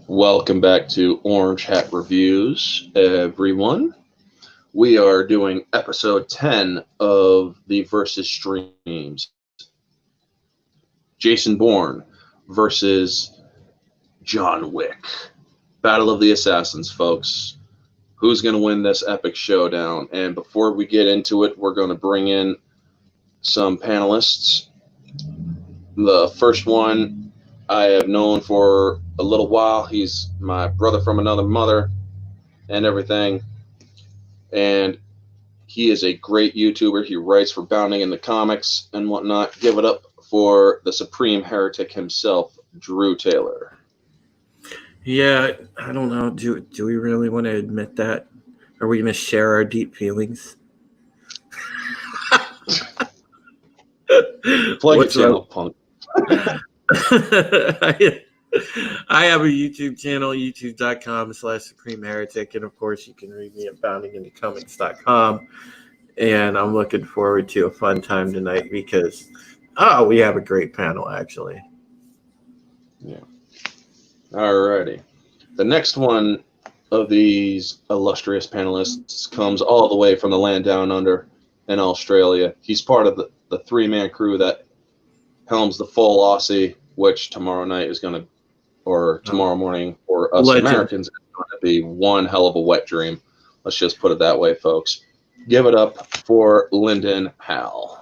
Welcome back to Orange Hat Reviews, everyone. We are doing episode 10 of the Versus Streams. Jason Bourne versus John Wick. Battle of the Assassins, folks. Who's going to win this epic showdown? And before we get into it, we're going to bring in some panelists. The first one I have known for a little while. He's my brother from another mother and everything. And he is a great YouTuber. He writes for Bounding in the Comics and whatnot. Give it up for the Supreme Heretic himself, Drew Taylor. Yeah, I don't know. Do we really want to admit that? Are we going to share our deep feelings? Plug your channel, punk. I have a YouTube channel, youtube.com/Supreme Heretic, and of course you can read me at boundinginthecomics.com. And I'm looking forward to a fun time tonight because we have a great panel actually. Yeah. Alrighty. The next one of these illustrious panelists comes all the way from the land down under in Australia. He's part of the three-man crew that helms the full Aussie, which tomorrow morning for us Legend. Americans, is going to be one hell of a wet dream. Let's just put it that way, folks. Give it up for Lyndon Howell.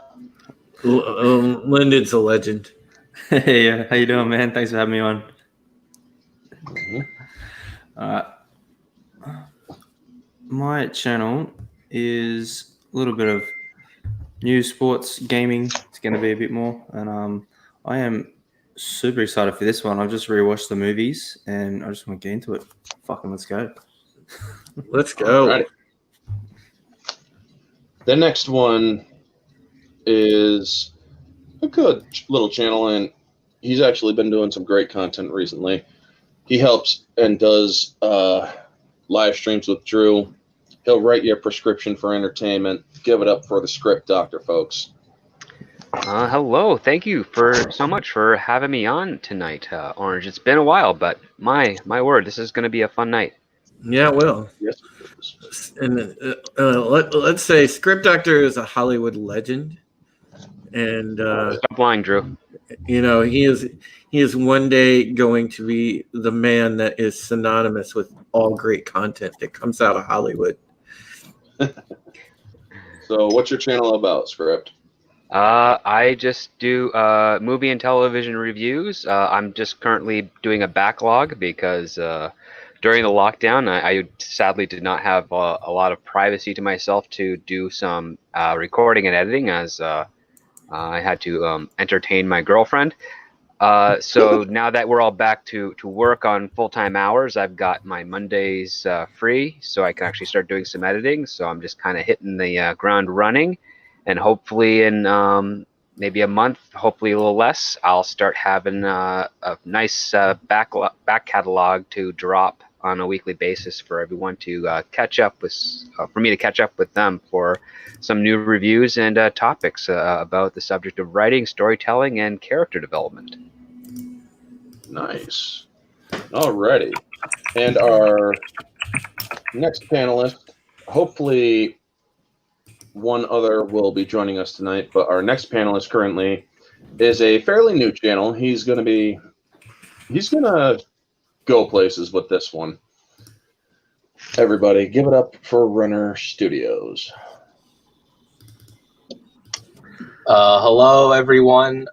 Lyndon's a legend. Hey, how you doing, man? Thanks for having me on. My channel is a little bit of news, sports, gaming. It's going to be a bit more, and I am super excited for this one. I've just rewatched the movies, and I just want to get into it. Fucking let's go. Let's go. Right. The next one is a good little channel, and he's actually been doing some great content recently. He helps and does live streams with Drew. He'll write you a prescription for entertainment. Give it up for the Script Doctor, folks. Hello. Thank you so much for having me on tonight, Orange. It's been a while, but my word, this is going to be a fun night. Yeah, it will. Yes. And let's say Script Doctor is a Hollywood legend, and stop lying, Drew. You know, he is one day going to be the man that is synonymous with all great content that comes out of Hollywood. So what's your channel about, Script? I just do movie and television reviews. I'm just currently doing a backlog because during the lockdown, I sadly did not have a lot of privacy to myself to do some recording and editing as I had to entertain my girlfriend. So now that we're all back to work on full-time hours, I've got my Mondays free, so I can actually start doing some editing. So I'm just kind of hitting the ground running, and hopefully in maybe a month, hopefully a little less, I'll start having a nice back catalog to drop on a weekly basis for everyone to catch up with, for me to catch up with them for some new reviews and topics about the subject of writing, storytelling, and character development. Nice. Alrighty. And our next panelist, hopefully one other will be joining us tonight, but our next panelist currently is a fairly new channel. He's going to go places with this one. Everybody, give it up for Runner Studios. Hello, everyone.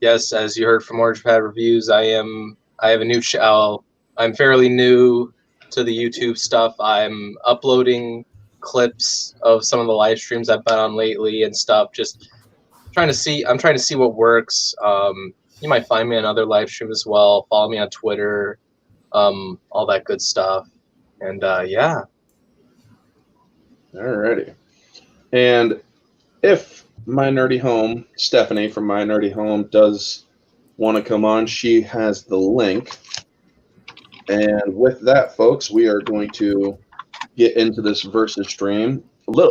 Yes, as you heard from Orange Pad Reviews, I have a new channel. I'm fairly new to the YouTube stuff. I'm uploading clips of some of the live streams I've been on lately and stuff. Just trying to see. I'm trying to see what works. You might find me on other live streams as well. Follow me on Twitter, all that good stuff. And yeah. Alrighty. And if My Nerdy Home, Stephanie from My Nerdy Home, does want to come on, she has the link. And with that, folks, we are going to get into this versus stream.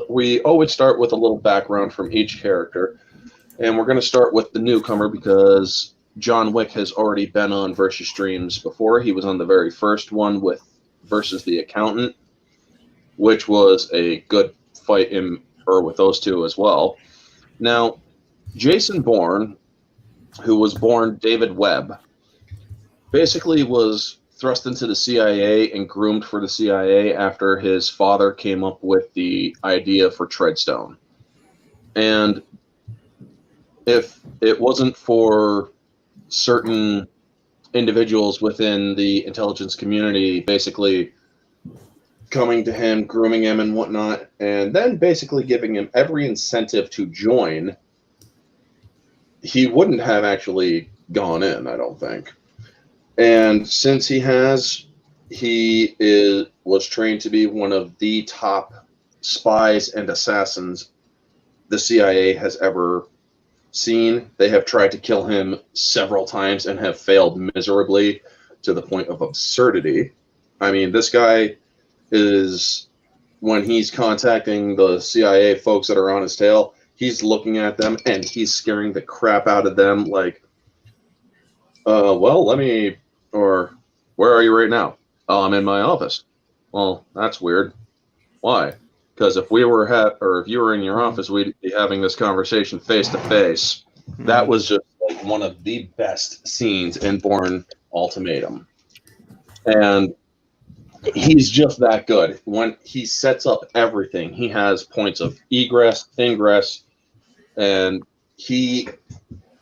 We always start with a little background from each character. And we're going to start with the newcomer because John Wick has already been on versus streams before. He was on the very first one with versus the accountant, which was a good fight with those two as well. Now, Jason Bourne, who was born David Webb, basically was thrust into the CIA and groomed for the CIA after his father came up with the idea for Treadstone. And if it wasn't for certain individuals within the intelligence community basically coming to him, grooming him and whatnot, and then basically giving him every incentive to join, he wouldn't have actually gone in, I don't think. And since he was trained to be one of the top spies and assassins the CIA has ever seen. They have tried to kill him several times and have failed miserably to the point of absurdity. I mean, this guy is, when he's contacting the CIA folks that are on his tail, he's looking at them and he's scaring the crap out of them like, well, where are you right now? Oh, I'm in my office. Well, that's weird. Why? Because if we were if you were in your office, we'd be having this conversation face to face. That was just like one of the best scenes in Bourne Ultimatum. And he's just that good. When he sets up everything, he has points of egress, ingress, and he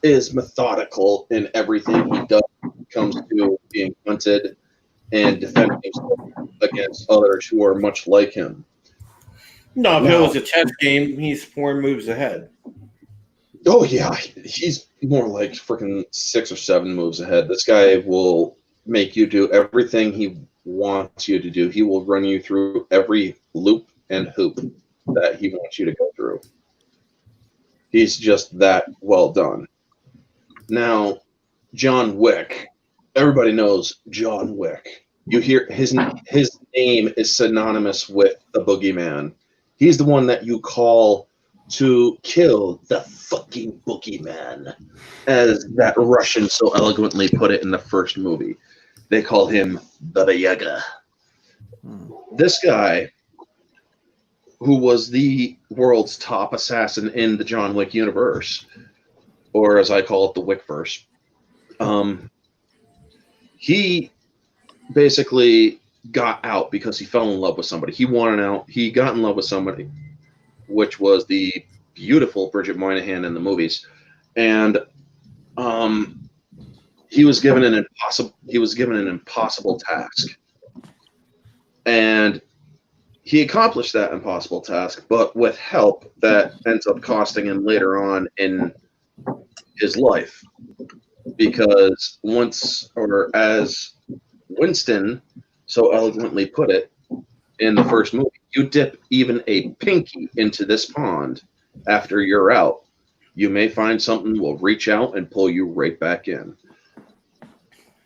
is methodical in everything he does when it comes to being hunted and defending himself against others who are much like him. No, if it was a chess game, he's 4 moves ahead. Oh, yeah. He's more like freaking 6 or 7 moves ahead. This guy will make you do everything he wants you to do. He will run you through every loop and hoop that he wants you to go through. He's just that well done. Now, John Wick. Everybody knows John Wick. You hear his name is synonymous with the boogeyman. He's the one that you call to kill the fucking boogeyman, as that Russian so eloquently put it in the first movie. They call him Baba Yaga. This guy, who was the world's top assassin in the John Wick universe, or as I call it, the Wickverse, he basically got out because he fell in love with somebody. He wanted out. He got in love with somebody, which was the beautiful Bridget Moynihan in the movies, and he was given an impossible task, and he accomplished that impossible task, but with help that ends up costing him later on in his life, because as Winston so eloquently put it in the first movie, you dip even a pinky into this pond after you're out, you may find something will reach out and pull you right back in.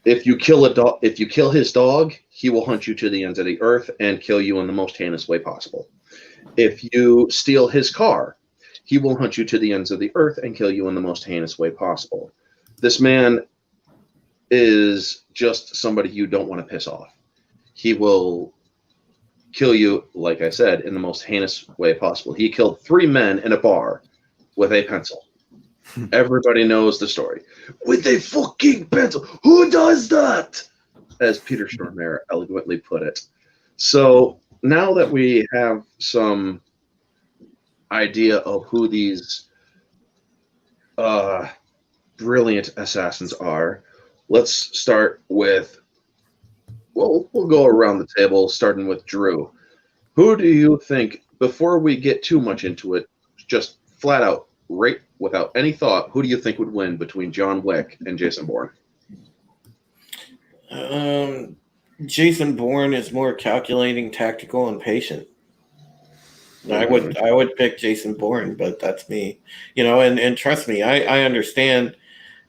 If you kill his dog, he will hunt you to the ends of the earth and kill you in the most heinous way possible. If you steal his car, he will hunt you to the ends of the earth and kill you in the most heinous way possible. This man is just somebody you don't want to piss off. He will kill you, like I said, in the most heinous way possible. He killed 3 men in a bar with a pencil. Everybody knows the story. With a fucking pencil. Who does that? As Peter Stormare eloquently put it. So now that we have some idea of who these brilliant assassins are, let's start with, well, we'll go around the table, starting with Drew. Who do you think, before we get too much into it, just flat out, right without any thought, who do you think would win between John Wick and Jason Bourne? Jason Bourne is more calculating, tactical, and patient. I would pick Jason Bourne, but that's me. And trust me, I understand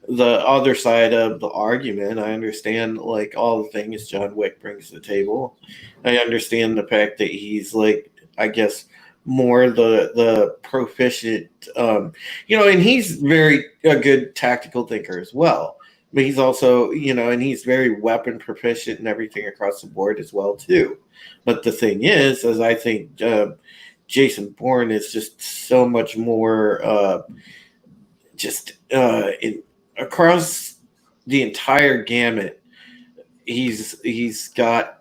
the other side of the argument. I understand like all the things John Wick brings to the table. I understand the fact that he's like, I guess, more the proficient, and he's a good tactical thinker as well. but he's also, and he's very weapon proficient and everything across the board as well too. But the thing is I think Jason Bourne is just so much more across the entire gamut. He's got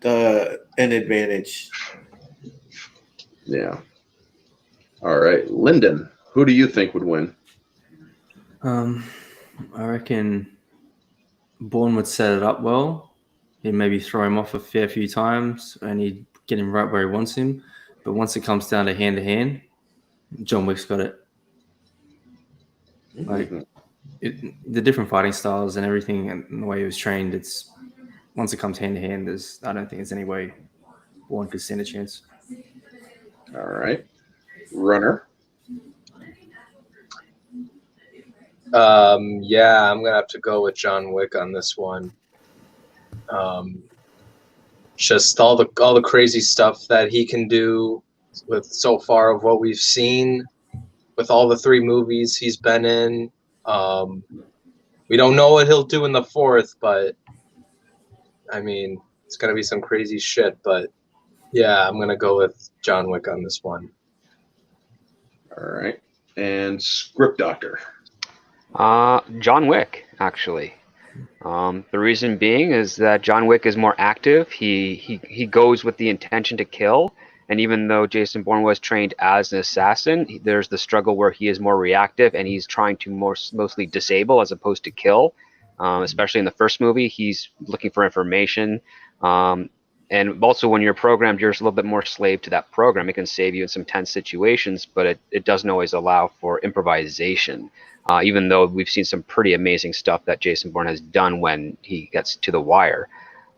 an advantage. Yeah. All right, Lyndon, who do you think would win? I reckon Bourne would set it up well. He'd maybe throw him off a fair few times, and he'd get him right where he wants him. But once it comes down to hand, John Wick's got it. Like the different fighting styles and everything, and the way he was trained. It's once it comes hand to hand, I don't think there's any way Bourne could stand a chance. All right, Runner. Yeah, I'm gonna have to go with John Wick on this one. Just all the crazy stuff that he can do with so far of what we've seen with all the 3 movies he's been in. We don't know what he'll do in the 4th, but I mean, it's gonna be some crazy shit. But yeah, I'm gonna go with John Wick on this one. All right, and Script Doctor. John Wick, actually. The reason being is that John Wick is more active. He goes with the intention to kill, and even though Jason Bourne was trained as an assassin, there's the struggle where he is more reactive and he's trying to mostly disable as opposed to kill. Especially in the first movie, he's looking for information. And also when you're programmed, you're a little bit more slave to that program. It can save you in some tense situations, but it doesn't always allow for improvisation. Even though we've seen some pretty amazing stuff that Jason Bourne has done when he gets to the wire.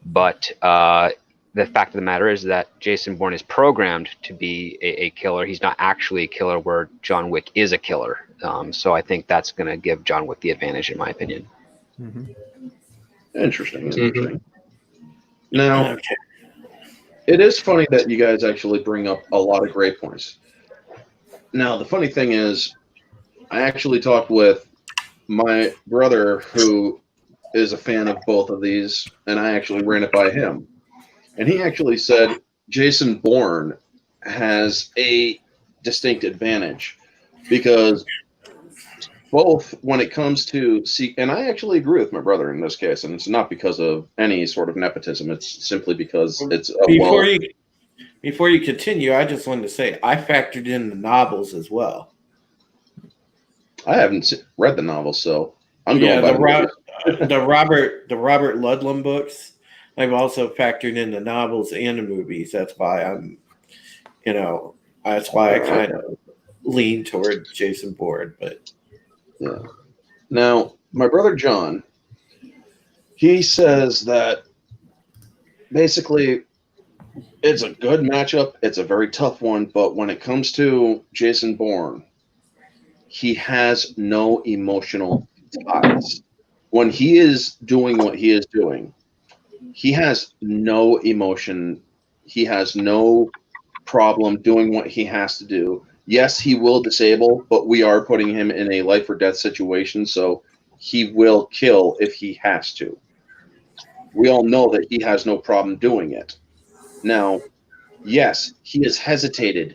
But the fact of the matter is that Jason Bourne is programmed to be a killer. He's not actually a killer, where John Wick is a killer. So I think that's going to give John Wick the advantage, in my opinion. Mm-hmm. Interesting. Now, it is funny that you guys actually bring up a lot of great points. Now, the funny thing is, I actually talked with my brother, who is a fan of both of these, and I actually ran it by him. And he actually said Jason Bourne has a distinct advantage because both when it comes to and I actually agree with my brother in this case, and it's not because of any sort of nepotism. It's simply because it's Before you continue, I just wanted to say I factored in the novels as well. I haven't read the novels, so I'm going by the Robert Ludlum books. I've also factored in the novels and the movies. That's why I kind of lean toward Jason Bourne. But yeah. Now, my brother John, he says that basically it's a good matchup. It's a very tough one, but when it comes to Jason Bourne, he has no emotional ties. When he is doing what he is doing, he has no emotion. He has no problem doing what he has to do. Yes, he will disable, but we are putting him in a life or death situation, so he will kill if he has to. We all know that he has no problem doing it. Now, yes, he has hesitated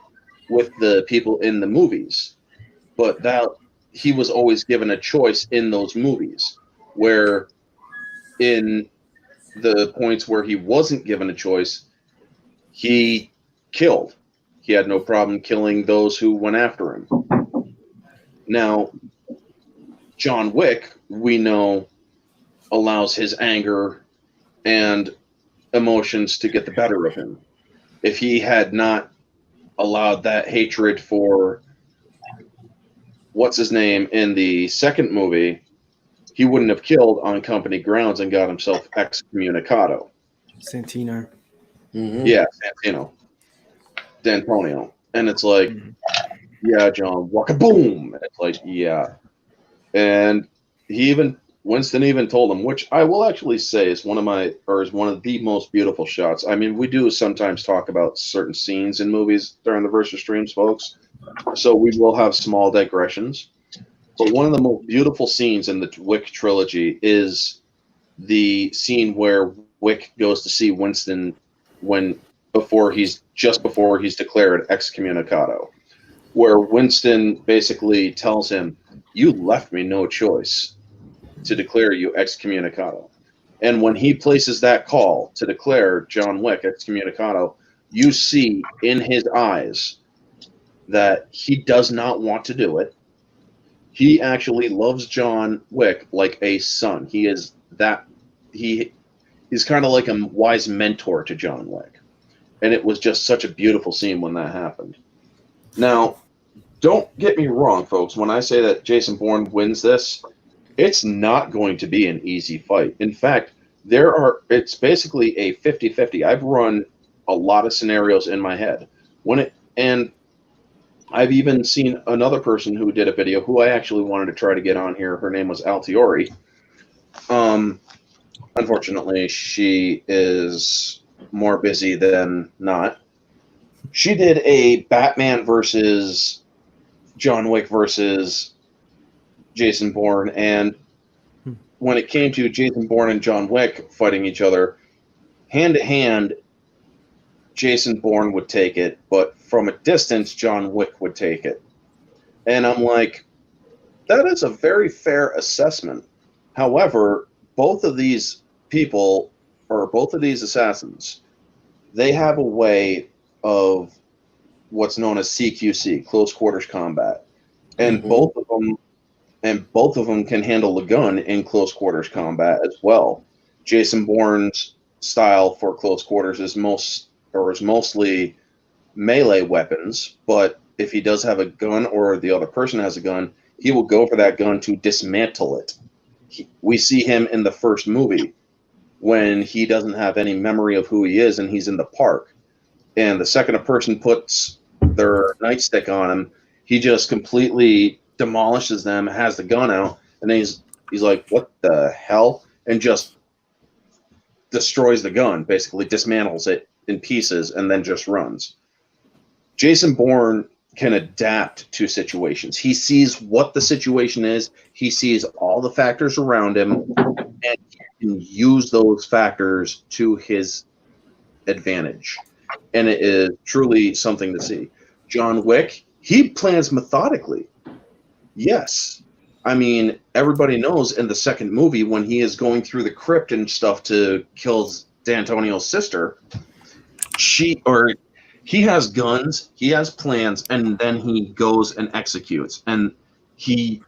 with the people in the movies, but that he was always given a choice in those movies, where in the points where he wasn't given a choice, he killed. He had no problem killing those who went after him. Now, John Wick, we know, allows his anger and emotions to get the better of him. If he had not allowed that hatred for what's his name in the second movie, he wouldn't have killed on company grounds and got himself excommunicado. Santino. mm-hmm. Yeah, Santino. D'Antonio. And it's like, yeah, John, waka boom. It's like, yeah. And Winston even told him, which I will actually say is one of the most beautiful shots. I mean, we do sometimes talk about certain scenes in movies during the Versus streams, folks. So we will have small digressions. But one of the most beautiful scenes in the Wick trilogy is the scene where Wick goes to see Winston before he's declared excommunicado, where Winston basically tells him, "You left me no choice to declare you excommunicado." And when he places that call to declare John Wick excommunicado, you see in his eyes that he does not want to do it. He actually loves John Wick like a son. He's kind of like a wise mentor to John Wick. And it was just such a beautiful scene when that happened. Now, don't get me wrong, folks. When I say that Jason Bourne wins this, it's not going to be an easy fight. In fact, it's basically a 50-50. I've run a lot of scenarios in my head. And I've even seen another person who did a video who I actually wanted to try to get on here. Her name was Altiori. Unfortunately, she is more busy than not. She did a Batman versus John Wick versus Jason Bourne, and when it came to Jason Bourne and John Wick fighting each other, hand to hand, Jason Bourne would take it, but from a distance, John Wick would take it. And I'm like, that is a very fair assessment. However, both of these people, or both of these assassins, they have a way of what's known as CQC, close quarters combat. And both of them can handle a gun in close quarters combat as well. Jason Bourne's style for close quarters is mostly melee weapons, but if he does have a gun or the other person has a gun, he will go for that gun to dismantle it. We see him in the first movie when he doesn't have any memory of who he is and he's in the park. And the second a person puts their nightstick on him, he just completely demolishes them, has the gun out, and then he's like, what the hell? And just destroys the gun, basically dismantles it in pieces, and then just runs. Jason Bourne can adapt to situations. He sees what the situation is, he sees all the factors around him, and he can use those factors to his advantage. And it is truly something to see. John Wick, he plans methodically. Yes. I mean, everybody knows in the second movie when he is going through the crypt and stuff to kill D'Antonio's sister, he has guns, he has plans, and then he goes and executes. And he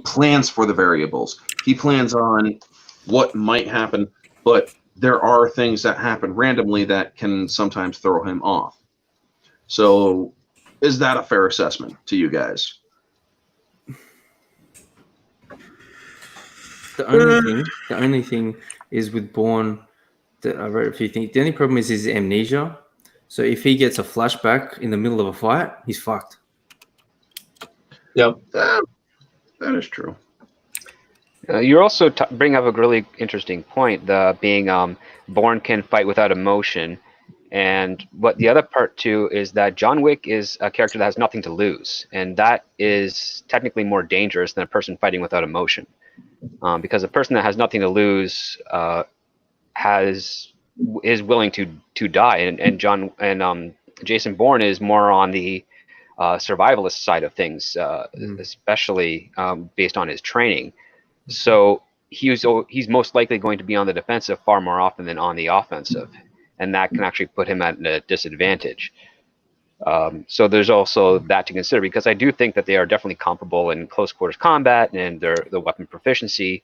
plans for the variables. He plans on what might happen, but there are things that happen randomly that can sometimes throw him off. So is that a fair assessment to you guys? The only thing is with Bourne that I read a few things. The only problem is his amnesia. So if he gets a flashback in the middle of a fight, he's fucked. Yep. That is true. You also bring up a really interesting point, being Bourne can fight without emotion. And what the other part too is that John Wick is a character that has nothing to lose, and that is technically more dangerous than a person fighting without emotion, because a person that has nothing to lose is willing to die, and Jason Bourne is more on the survivalist side of things, especially based on his training. So he's most likely going to be on the defensive far more often than on the offensive, and that can actually put him at a disadvantage. So there's also that to consider, because I do think that they are definitely comparable in close quarters combat and the weapon proficiency.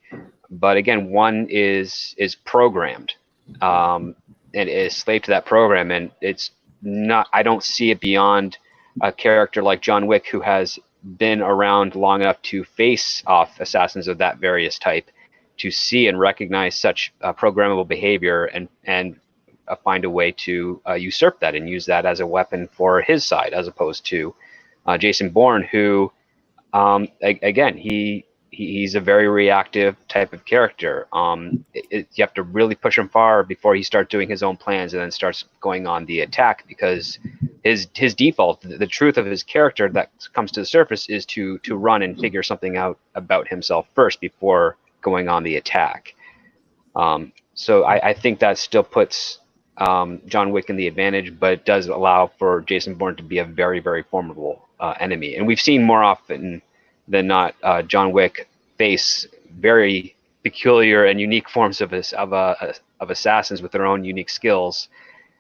But again, one is programmed and is slave to that program, and it's not. I don't see it beyond a character like John Wick, who has been around long enough to face off assassins of that various type, to see and recognize such programmable behavior and find a way to usurp that and use that as a weapon for his side, as opposed to Jason Bourne, who again, he's a very reactive type of character. You have to really push him far before he starts doing his own plans and then starts going on the attack, because his default, the truth of his character that comes to the surface is to run and figure something out about himself first before going on the attack. So I think that still puts John Wick in the advantage, but it does allow for Jason Bourne to be a very, very formidable enemy. And we've seen more often than not John Wick face very peculiar and unique forms of assassins with their own unique skills.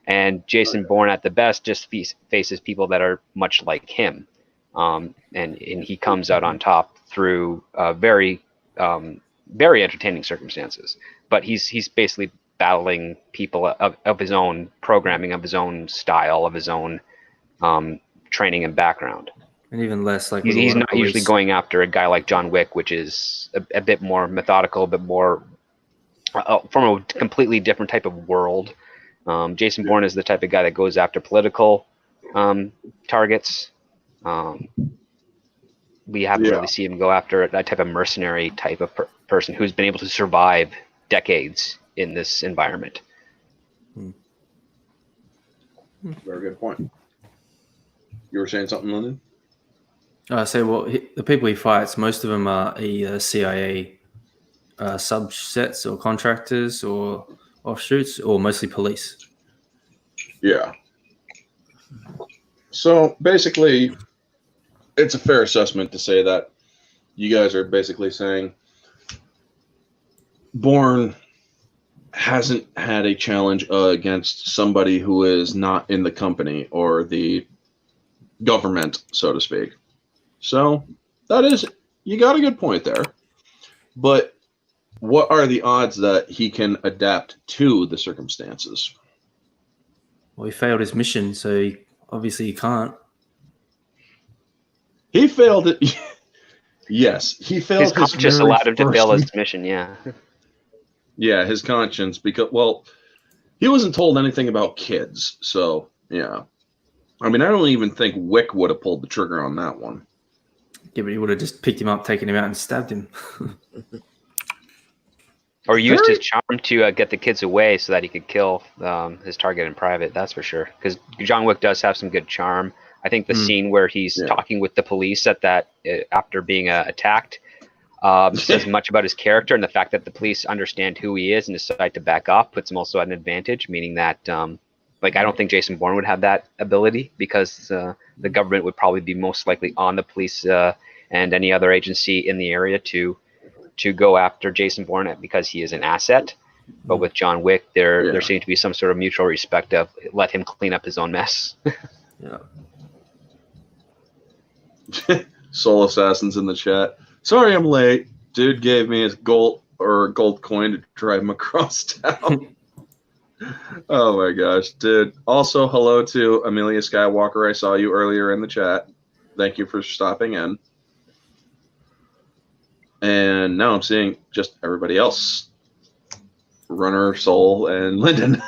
And Jason Bourne, at the best, just faces people that are much like him, and he comes out on top through very entertaining circumstances. But he's basically battling people of his own programming, of his own style, of his own training and background. And even less like he's not usually going after a guy like John Wick, which is a bit more methodical, a bit more from a completely different type of world. Jason Bourne is the type of guy that goes after political targets. We haven't really seen him go after that type of mercenary type of person who's been able to survive decades in this environment. Very good point. You were saying something, Lyndon? I say, well, the people he fights, most of them are either CIA subsets or contractors or offshoots, or mostly police. Yeah. So basically, it's a fair assessment to say that you guys are basically saying Bourne hasn't had a challenge against somebody who is not in the company or the government, so to speak. So that is, you got a good point there. But what are the odds that he can adapt to the circumstances? Well, he failed his mission, so obviously he can't. He failed it. Yes, he failed. His conscience allowed him to fail his mission. Yeah. Yeah, his conscience, because, well, he wasn't told anything about kids, so yeah. I mean, I don't even think Wick would have pulled the trigger on that one. Yeah, but he would have just picked him up, taken him out, and stabbed him. Or used his charm to get the kids away so that he could kill his target in private. That's for sure. Because John Wick does have some good charm. I think the scene where he's talking with the police after being attacked says much about his character, and the fact that the police understand who he is and decide to back off puts him also at an advantage. Meaning that, I don't think Jason Bourne would have that ability, because the government would probably be most likely on the police and any other agency in the area to go after Jason Bourne because he is an asset. But with John Wick, there seems to be some sort of mutual respect of let him clean up his own mess. Yeah. Soul Assassins in the chat. Sorry I'm late. Dude gave me his gold coin to drive him across town. Oh my gosh, dude. Also, hello to Amelia Skywalker. I saw you earlier in the chat. Thank you for stopping in. And now I'm seeing just everybody else. Runner, Soul, and Lyndon.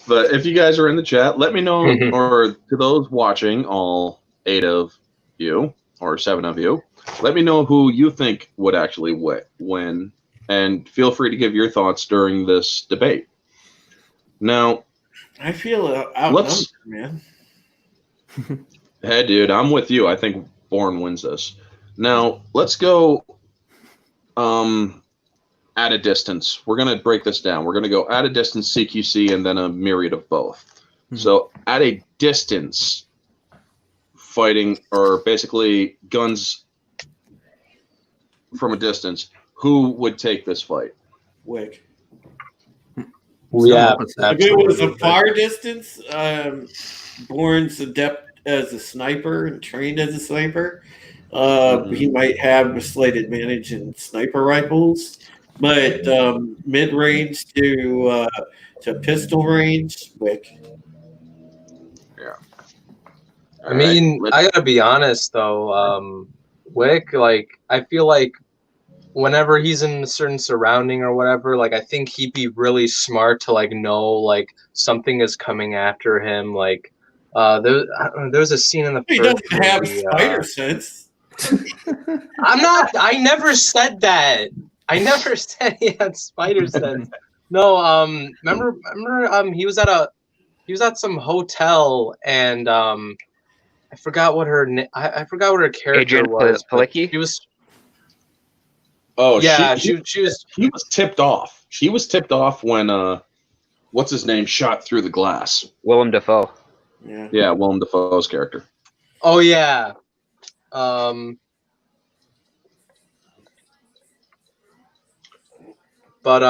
But if you guys are in the chat, let me know, or to those watching, all 8 of you, or 7 of you, let me know who you think would actually win, and feel free to give your thoughts during this debate. Now, I feel outnumbered, man. Hey, dude, I'm with you. I think Bourne wins this. Now, let's go at a distance. We're going to break this down. We're going to go at a distance, CQC, and then a myriad of both. So, at a distance, fighting, or basically guns from a distance, who would take this fight? Wick. Yeah, If it was a far distance, Bourne's adept as a sniper and trained as a sniper. He might have a slight advantage in sniper rifles, but mid-range to pistol range, Wick. Yeah. I mean, I gotta be honest though, Wick, I feel like whenever he's in a certain surrounding or whatever, I think he'd be really smart to know something is coming after him. There's a scene in the He first doesn't have movie, spider sense. I never said that. I never said he had spider sense. No, remember he was at some hotel, and I forgot what her I forgot what her character Adrian was. but Palicki? She was. Oh, Yeah, she was. he was tipped off. She was tipped off when what's his name shot through the glass. Willem Dafoe. Yeah. Yeah, Willem Dafoe's character. Oh yeah. But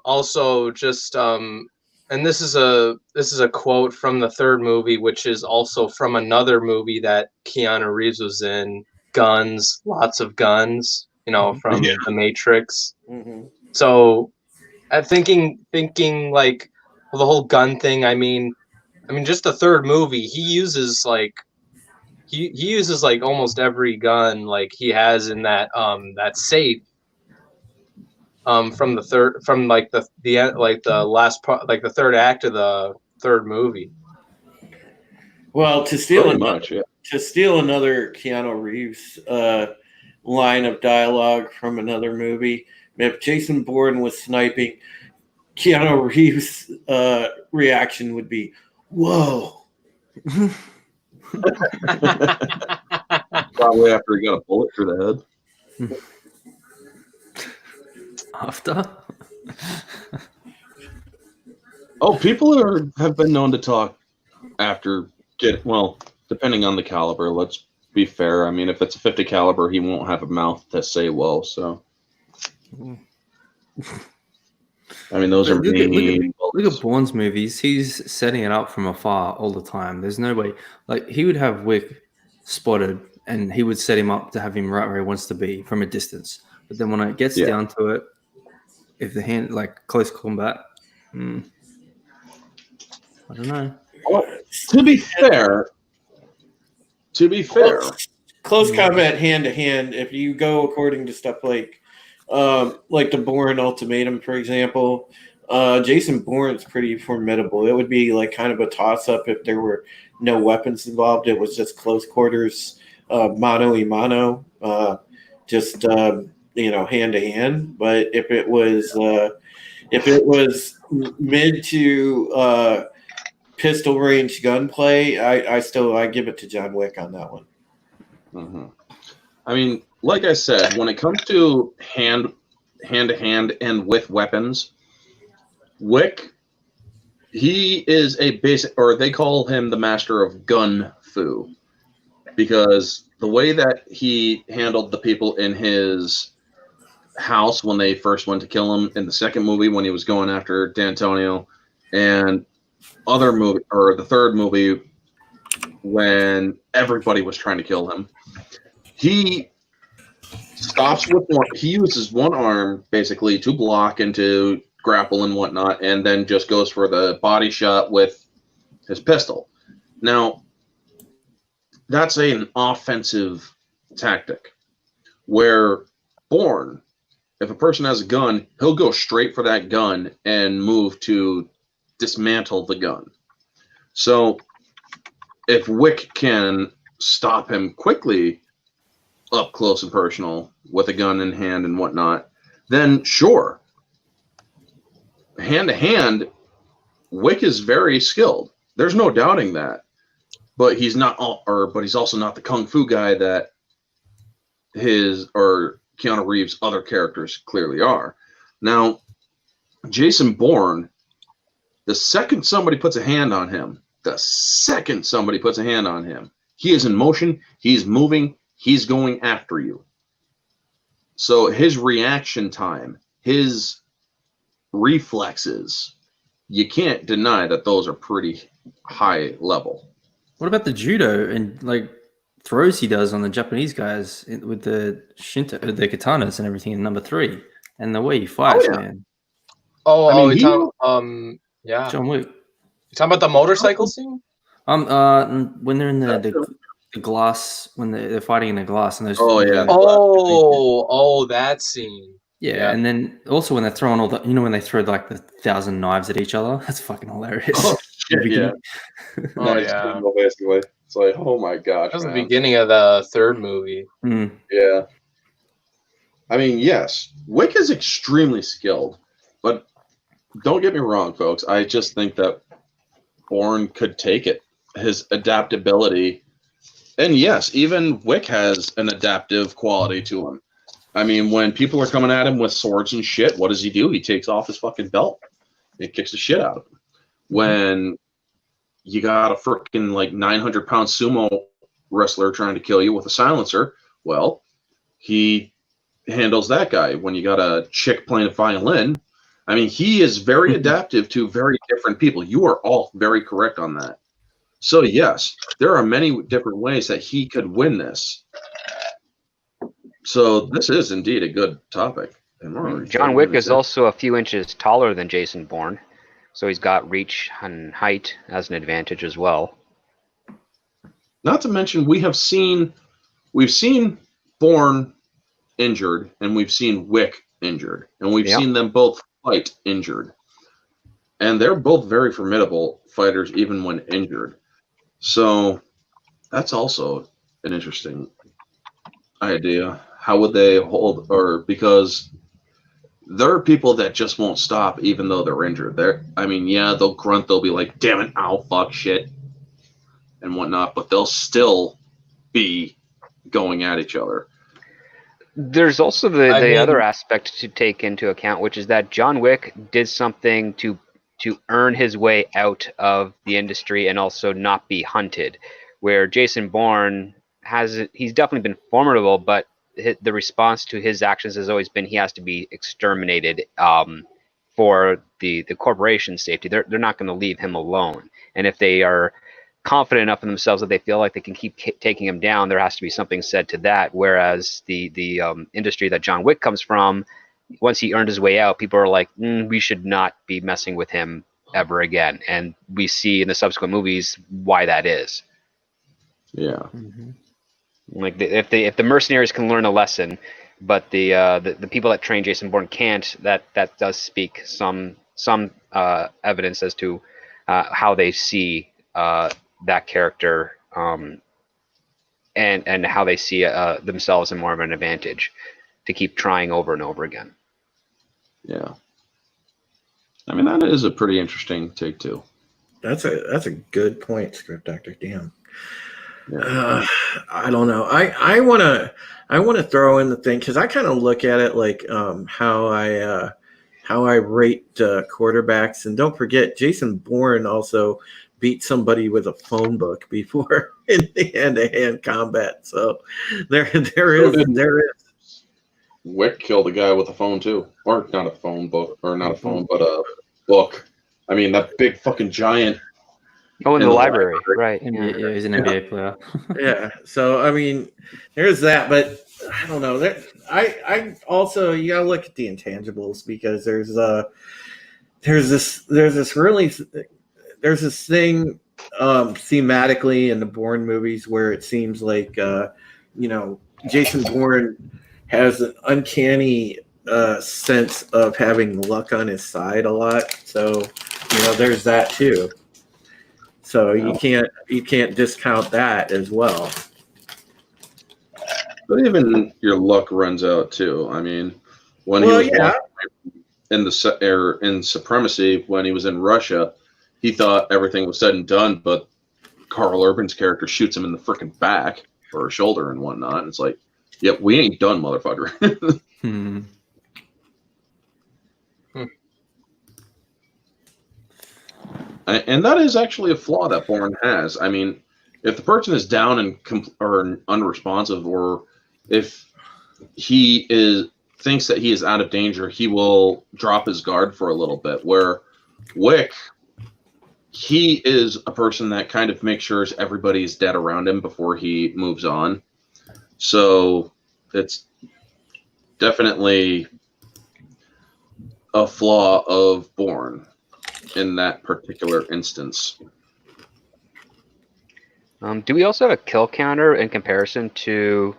also just and this is a quote from the third movie, which is also from another movie that Keanu Reeves was in, Guns, lots of guns, from Yeah. The Matrix. Mm-hmm. So I'm thinking like, well, the whole gun thing, I mean just the third movie, he uses like almost every gun like he has in that safe from the last part, like the third act of the third movie. Well, Pretty much, yeah. to steal another Keanu Reeves line of dialogue from another movie, if Jason Bourne was sniping, Keanu Reeves' reaction would be, "Whoa." Probably after he got a bullet through the head. After? Oh, people have been known to talk after depending on the caliber. Let's be fair. I mean, if it's a 50 caliber, he won't have a mouth to say "whoa." So, I mean, those are Look at Bourne's movies. He's setting it up from afar all the time. There's no way. Like, he would have Wick spotted, and he would set him up to have him right where he wants to be from a distance. But then when it gets down to it, if the hand, like close combat, I don't know. Well, to be fair, close combat hand to hand. If you go according to stuff like the Bourne Ultimatum, for example, Jason Bourne's pretty formidable. It would be like kind of a toss up if there were no weapons involved. It was just close quarters, mano a mano, just hand to hand. But if it was mid to pistol range gunplay, I give it to John Wick on that one. Mm-hmm. I mean, like I said, when it comes to hand to hand and with weapons, Wick, he is a basic, or they call him the master of gun fu, because the way that he handled the people in his house when they first went to kill him in the second movie when he was going after D'Antonio, and the third movie when everybody was trying to kill him, he stops with one. He uses one arm basically to block and to grapple and whatnot, and then just goes for the body shot with his pistol. Now, that's an offensive tactic. Where Bourne, if a person has a gun, he'll go straight for that gun and move to dismantle the gun. So if Wick can stop him quickly up close and personal with a gun in hand and whatnot, then sure. Hand to hand, Wick is very skilled. There's no doubting that. But he's also not the kung fu guy that Keanu Reeves' other characters clearly are. Now, Jason Bourne, the second somebody puts a hand on him, he is in motion, he's moving, he's going after you. So his reaction time, his reflexes, you can't deny that those are pretty high level. What about the judo and like throws he does on the Japanese guys with the katanas and everything in number 3, and the way he fights, man? Yeah. John Wick. You talking about the motorcycle scene? When they're in the glass, when they're fighting in the glass, and those. That scene. Yeah, and then also when they're throwing all the, when they throw like the 1,000 knives at each other, that's fucking hilarious. Oh, shit, yeah. Basically. It's like, oh my gosh. That was the beginning of the third movie. Mm. Yeah. I mean, yes, Wick is extremely skilled, but don't get me wrong, folks. I just think that Bourne could take it. His adaptability. And yes, even Wick has an adaptive quality to him. I mean, when people are coming at him with swords and shit, what does he do? He takes off his fucking belt. He kicks the shit out of him. When you got a freaking like 900-pound sumo wrestler trying to kill you with a silencer, well, he handles that guy. When you got a chick playing a violin, I mean, he is very adaptive to very different people. You are all very correct on that. So yes, there are many different ways that he could win this. So this is indeed a good topic. John Wick is also a few inches taller than Jason Bourne, so he's got reach and height as an advantage as well. Not to mention, we've seen Bourne injured, and we've seen Wick injured, and we've seen them both fight injured, and they're both very formidable fighters even when injured. So that's also an interesting idea. How would they hold, or because there are people that just won't stop even though they're injured. They'll grunt, they'll be like, damn it, ow, fuck, shit, and whatnot, but they'll still be going at each other. There's also the other aspect to take into account, which is that John Wick did something to earn his way out of the industry and also not be hunted, where Jason Bourne he's definitely been formidable, but the response to his actions has always been he has to be exterminated for the corporation's safety. They're not going to leave him alone, and if they are confident enough in themselves that they feel like they can keep taking him down, there has to be something said to that. Whereas the industry that John Wick comes from, once he earned his way out, people are like, we should not be messing with him ever again, and we see in the subsequent movies why that is. Yeah. Mm-hmm. Like if the mercenaries can learn a lesson, but the people that train Jason Bourne can't, that does speak some evidence as to how they see that character and how they see themselves in more of an advantage to keep trying over and over again. Yeah. I mean, that is a pretty interesting take too. That's a good point, Script Doctor. Damn. Yeah. I don't know. I want to throw in the thing because I kind of look at it like how I rate quarterbacks, and don't forget Jason Bourne also beat somebody with a phone book before in the hand-to-hand combat. So there is. Wick killed a guy with a phone too, or not a phone book, or not a phone, but a book. I mean, that big fucking giant. Oh, in the library, right? Yeah, he's an NBA player. Yeah. So I mean, there's that, but I don't know. I also, you gotta look at the intangibles because there's this thing thematically in the Bourne movies where it seems like Jason Bourne has an uncanny sense of having luck on his side a lot. So there's that too. So you can't discount that as well. But even your luck runs out too. I mean, when he was in Supremacy, when he was in Russia, he thought everything was said and done, but Carl Urban's character shoots him in the freaking back or shoulder and whatnot. And it's like, yep, we ain't done, motherfucker. And that is actually a flaw that Bourne has. I mean, if the person is down and or unresponsive, or if he thinks that he is out of danger, he will drop his guard for a little bit. Where Wick, he is a person that kind of makes sure everybody's dead around him before he moves on. So it's definitely a flaw of Bourne in that particular instance. Do we also have a kill counter in comparison to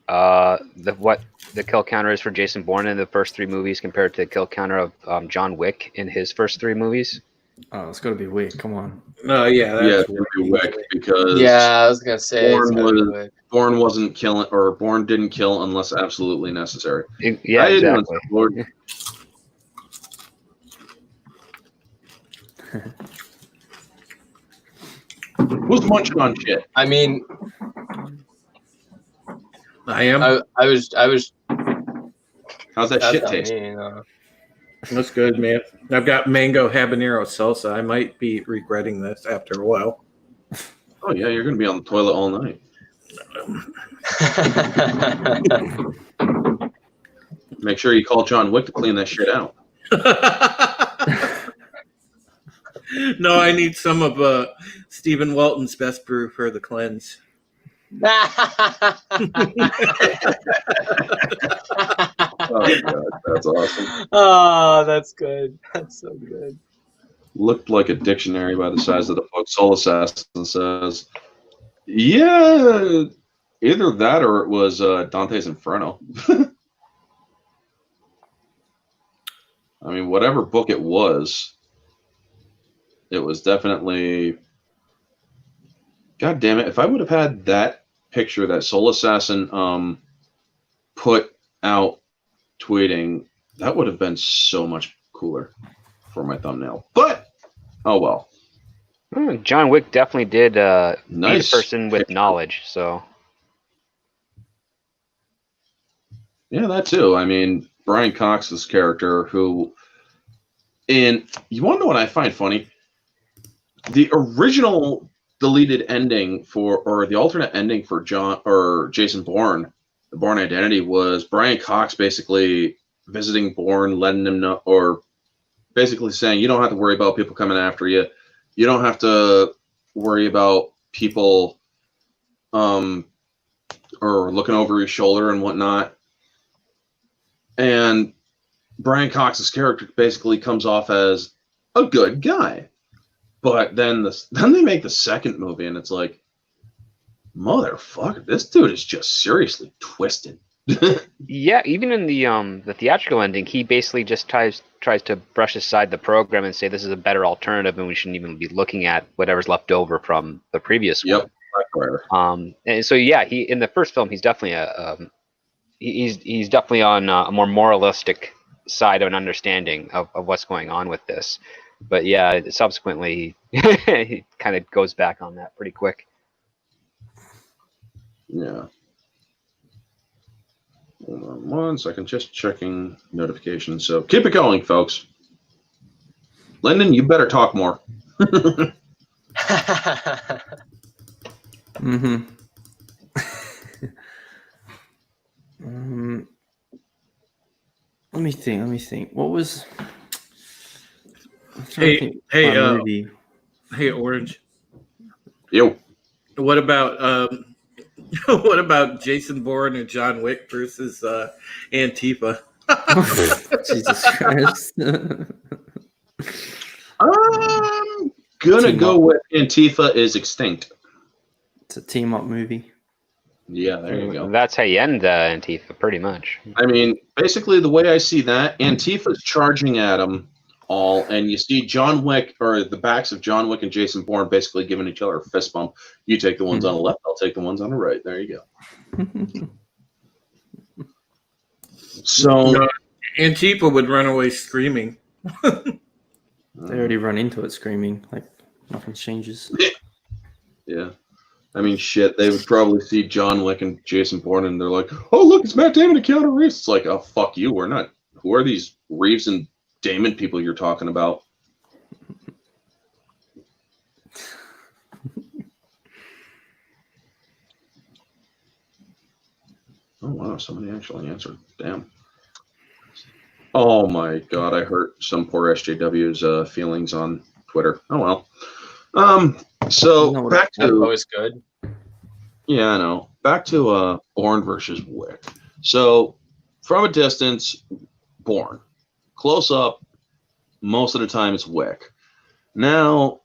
what the kill counter is for Jason Bourne in the first three movies compared to the kill counter of John Wick in his first three movies? Oh, it's got to be Wick. Come on. Oh yeah, it's gonna be Wick because I was gonna say Bourne wasn't killing, or Bourne didn't kill unless absolutely necessary. Exactly. Who's munching on shit? I mean, I am. I was. How's that That's shit not taste? me. That's good, man. I've got mango habanero salsa. I might be regretting this after a while. Oh yeah, you're gonna be on the toilet all night. Make sure you call John Wick to clean that shit out. No, I need some of Stephen Welton's best brew for the cleanse. Oh god, that's awesome. Oh, that's good. That's so good. Looked like a dictionary by the size of the book. Soul Assassin says, yeah, either that or it was Dante's Inferno. I mean, whatever book it was definitely. God damn it! If I would have had that picture that Soul Assassin put out tweeting, that would have been so much cooler for my thumbnail. But oh well. John Wick definitely did be a Nice person with picture. knowledge. So Yeah, that too. I mean, Brian Cox's character, who, and you want to know what I find funny? The original deleted ending for, or the alternate ending for John or Jason Bourne, the Bourne Identity, was Brian Cox basically visiting Bourne, letting him know, or basically saying, you don't have to worry about people coming after you. You don't have to worry about people or looking over your shoulder and whatnot. And Brian Cox's character basically comes off as a good guy. But then they make the second movie, and it's like, motherfucker, this dude is just seriously twisted. yeah, even in the theatrical ending, he basically just tries to brush aside the program and say this is a better alternative, and we shouldn't even be looking at whatever's left over from the previous one. And so yeah, he in the first film he's definitely he's definitely on a more moralistic side of an understanding of what's going on with this. But yeah, subsequently he kind of goes back on that pretty quick. Yeah. Hold on 1 second, just checking notifications. So keep it going, folks. Lyndon, you better talk more. Mm-hmm. Let me think. What was? Hey, Orange. Yo. What about what about Jason Bourne and John Wick versus Antifa? Jesus Christ. I'm gonna go with Antifa is extinct. It's a team-up movie. Yeah, there you go. That's how you end Antifa, pretty much. I mean, basically, the way I see that, Antifa's charging at them all, and you see John Wick, or the backs of John Wick and Jason Bourne basically giving each other a fist bump. You take the ones on the left, I'll take the ones on the right. There you go. So Antifa would run away screaming. They already run into it screaming, like nothing changes. Yeah. I mean, shit, they would probably see John Wick and Jason Bourne, and they're like, oh, look, it's Matt Damon and Keanu Reeves. It's like, oh, fuck you, we're not. Who are these Reeves and Damon people you're talking about? Oh, wow, somebody actually answered. Damn. Oh, my God, I hurt some poor SJW's feelings on Twitter. Oh, well. So back to always good. Yeah, I know. Back to Bourne versus Wick. So from a distance, Bourne. Close up, most of the time it's Wick. Now,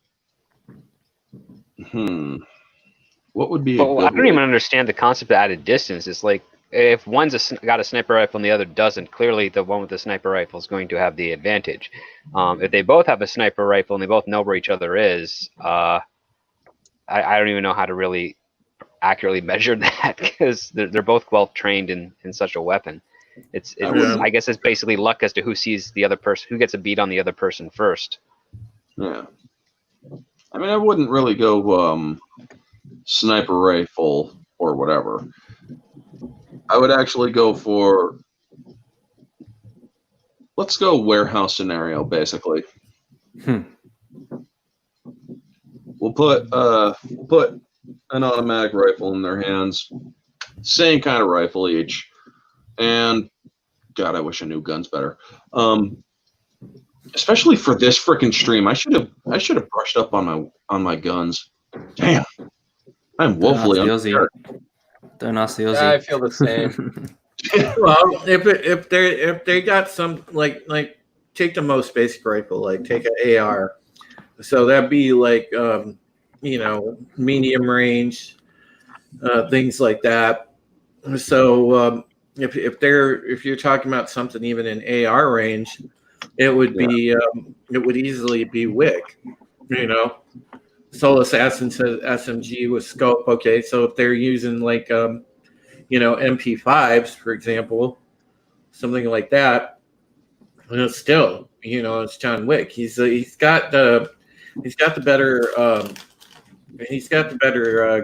what would be? Well, I don't even understand the concept of at a distance. It's like if one's got a sniper rifle and the other doesn't, clearly the one with the sniper rifle is going to have the advantage. If they both have a sniper rifle and they both know where each other is, I don't even know how to really accurately measure that because they're both well trained in such a weapon. It's I guess it's basically luck as to who sees the other person, who gets a beat on the other person first. Yeah. I mean, I wouldn't really go sniper rifle or whatever. I would actually go for, let's go warehouse scenario, basically. We'll put an automatic rifle in their hands, same kind of rifle each, and God, I wish I knew guns better. Especially for this freaking stream, I should have brushed up on my guns. Damn, I'm woefully unprepared. Don't ask the Aussie. Yeah, I feel the same. Well, if they got some like take the most basic rifle, like take an AR. So that'd be like medium range, things like that. So if you're talking about something even in AR range, it would be it would easily be Wick. Soul Assassin says SMG with scope. Okay, so if they're using like MP5s, for example, something like that, still, it's John Wick. He's got the better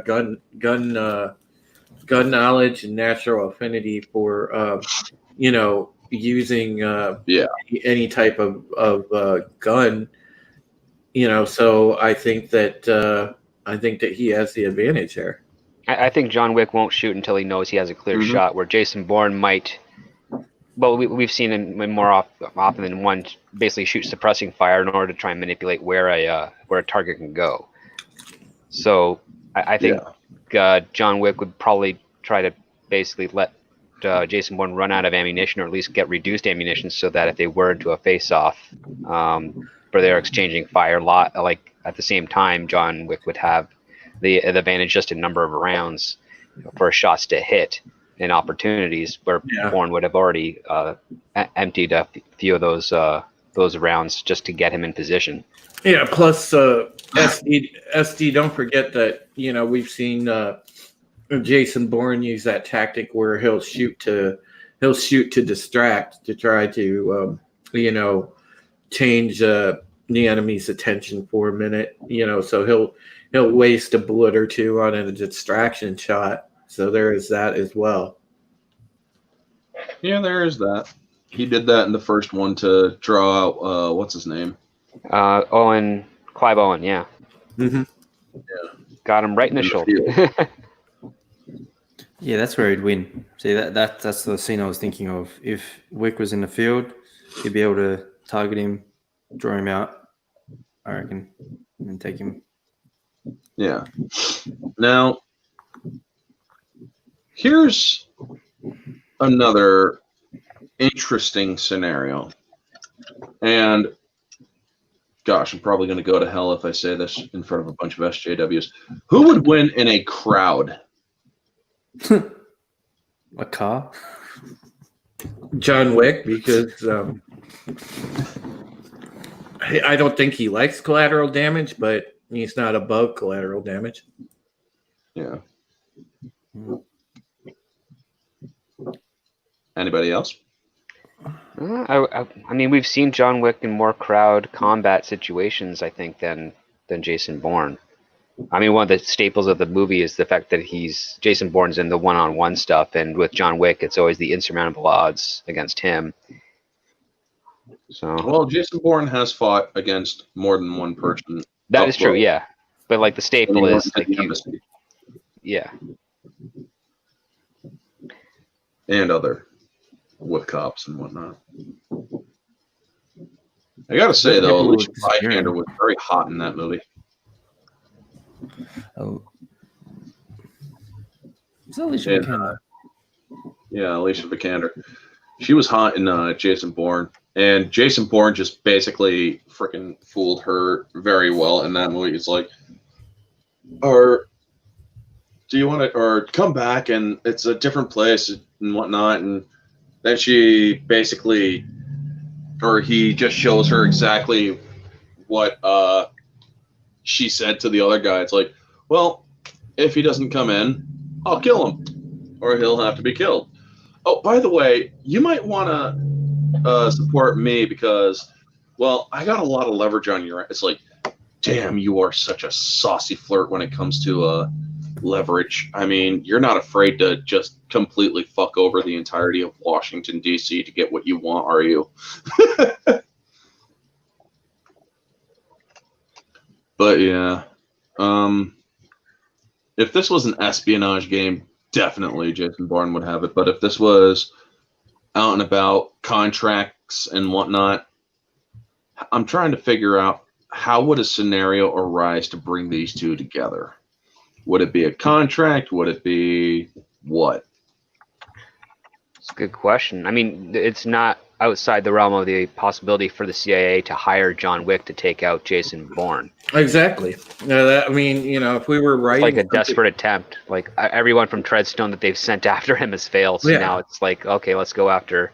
gun knowledge and natural affinity for using any type of gun. So I think that he has the advantage there. I think John Wick won't shoot until he knows he has a clear shot, where Jason Bourne might. Well, we've seen him more often than one basically shoot suppressing fire in order to try and manipulate where a target can go. So I think John Wick would probably try to basically let Jason Bourne run out of ammunition, or at least get reduced ammunition, so that if they were into a face-off, where they're exchanging fire like at the same time, John Wick would have the advantage just in number of rounds for shots to hit and opportunities, where Bourne would have already emptied a few of those rounds just to get him in position. Yeah. Plus, SD. Don't forget that we've seen Jason Bourne use that tactic where he'll shoot to distract, to try to change the enemy's attention for a minute. So he'll waste a bullet or two on a distraction shot. So there is that as well. Yeah, there is that. He did that in the first one to draw out what's his name? Clive Owen, yeah. Mm-hmm. Yeah. Got him right in the shoulder. Yeah, that's where he'd win. See, that's the scene I was thinking of. If Wick was in the field, he'd be able to target him, draw him out, I reckon, and then take him. Yeah. Now, here's another interesting scenario. And gosh, I'm probably going to go to hell if I say this in front of a bunch of SJWs. Who would win in a crowd? A car? John Wick, because I don't think he likes collateral damage, but he's not above collateral damage. Yeah. Anybody else? I mean, we've seen John Wick in more crowd combat situations, I think, than Jason Bourne. I mean, one of the staples of the movie is the fact that Jason Bourne's in the one-on-one stuff, and with John Wick, it's always the insurmountable odds against him. So, well, Jason Bourne has fought against more than one person. That is true, yeah. But like the staple is like yeah, and other with cops and whatnot. I gotta say though, Alicia Vikander was very hot in that movie. Oh, is that Alicia Vikander? Yeah, Alicia Vikander. She was hot in Jason Bourne, and Jason Bourne just basically freaking fooled her very well in that movie. It's like, or do you want to, or come back and it's a different place and whatnot, and then she basically, or he just shows her exactly what she said to the other guy. It's like, well, if he doesn't come in, I'll kill him, or he'll have to be killed. Oh, by the way, you might want to support me because, well, I got a lot of leverage on your. It's like, damn, you are such a saucy flirt when it comes to leverage. I mean, you're not afraid to just completely fuck over the entirety of Washington, D.C. to get what you want, are you? But yeah, if this was an espionage game, definitely Jason Bourne would have it. But if this was out and about contracts and whatnot, I'm trying to figure out how would a scenario arise to bring these two together. Would it be a contract? Would it be what? It's a good question. I mean, it's not outside the realm of the possibility for the CIA to hire John Wick to take out Jason Bourne. Exactly. I mean, if we were writing Like a desperate attempt. Like everyone from Treadstone that they've sent after him has failed. So now it's like, okay, let's go after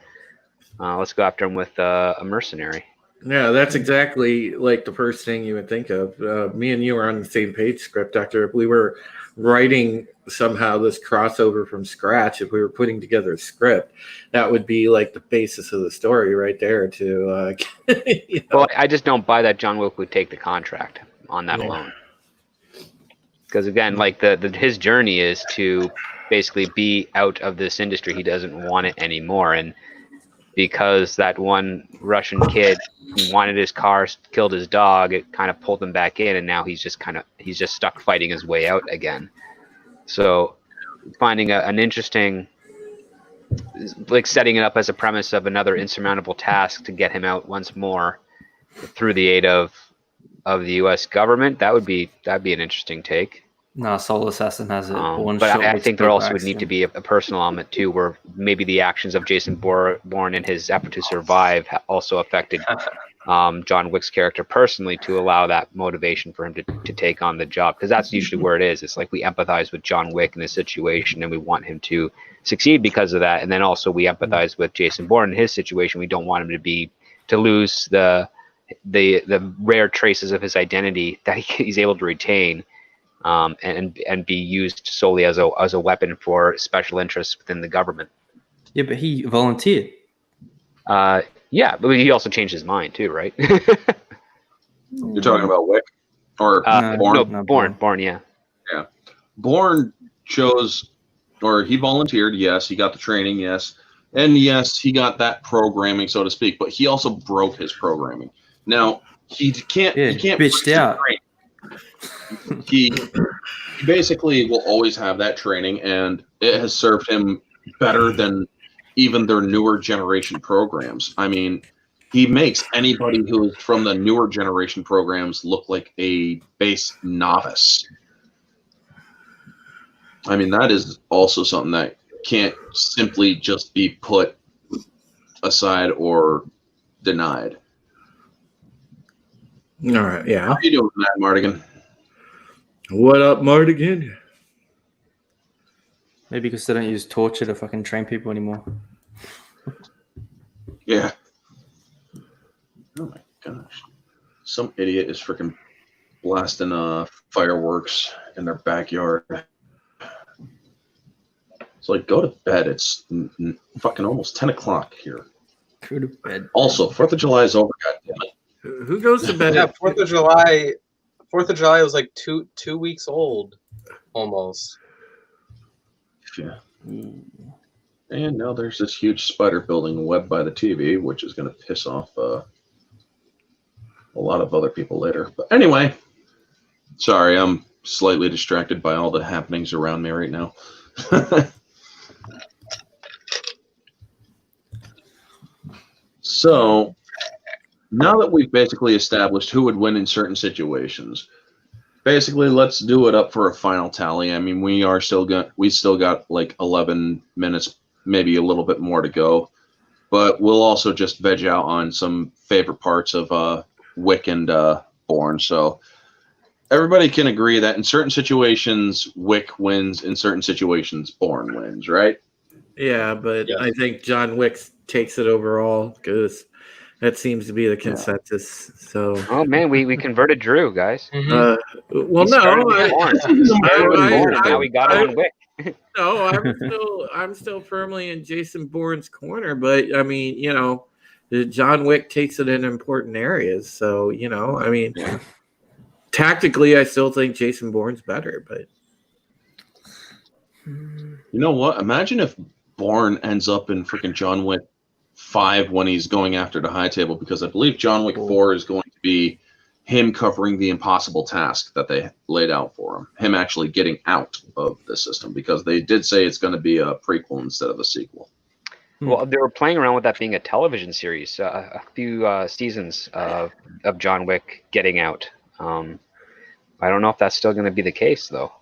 him with a mercenary. Yeah, that's exactly like the first thing you would think of. Me and you are on the same page, script doctor. If we were writing somehow this crossover from scratch, if we were putting together a script, that would be like the basis of the story right there. Well, I just don't buy that John Wick would take the contract on that alone. Because again, like his journey is to basically be out of this industry. He doesn't want it anymore, and because that one Russian kid wanted his car, killed his dog, it kind of pulled him back in, and now he's just stuck fighting his way out again. So finding an interesting, like setting it up as a premise of another insurmountable task to get him out once more through the aid of the U.S. government, that'd be an interesting take. No, Soul Assassin has it. But I think there also would need to be a personal element too, where maybe the actions of Jason Bourne and his effort to survive also affected John Wick's character personally to allow that motivation for him to take on the job. Because that's usually where it is. It's like we empathize with John Wick in his situation and we want him to succeed because of that. And then also we empathize with Jason Bourne in his situation. We don't want him to lose the rare traces of his identity that he's able to retain. And be used solely as a weapon for special interests within the government. Yeah, but he volunteered. Yeah, but he also changed his mind too, right? You're talking about Wick or Bourne? No, Bourne, yeah. Yeah, Bourne chose, or he volunteered. Yes, he got the training. Yes, and yes, he got that programming, so to speak. But he also broke his programming. Now he can't. Yeah, he can't bitched out. He basically will always have that training, and it has served him better than even their newer generation programs. I mean, he makes anybody who is from the newer generation programs look like a base novice. I mean, that is also something that can't simply just be put aside or denied. All right, yeah. How are you doing, Matt Mardigan? What up, Mardigan? Maybe because they don't use torture to fucking train people anymore. Yeah. Oh my gosh. Some idiot is freaking blasting fireworks in their backyard. It's like, go to bed. It's fucking almost 10 o'clock here. Go to bed. Also, 4th of July is over, goddammit. Who goes to bed? Yeah, 4th of July. 4th of July was like two weeks old, almost. Yeah. And now there's this huge spider building a web by the TV, which is going to piss off a lot of other people later. But anyway, sorry, I'm slightly distracted by all the happenings around me right now. So now that we've basically established who would win in certain situations, basically let's do it up for a final tally. I mean, we still got like 11 minutes, maybe a little bit more to go, but we'll also just veg out on some favorite parts of Wick and Bourne. So everybody can agree that in certain situations Wick wins, in certain situations Bourne wins, right? Yeah, but yeah. I think John Wick takes it overall because that seems to be the consensus. Yeah. So, oh man, we converted Drew, guys. Well, now we got on Wick. No, I'm still firmly in Jason Bourne's corner, but I mean, John Wick takes it in important areas. So, I mean, Tactically, I still think Jason Bourne's better, but You know what? Imagine if Bourne ends up in freaking John Wick 5 when he's going after the high table, because I believe John Wick 4 is going to be him covering the impossible task that they laid out for him actually getting out of the system, because they did say it's going to be a prequel instead of a sequel. Well, they were playing around with that being a television series, a few seasons of John Wick getting out. I don't know if that's still going to be the case, though.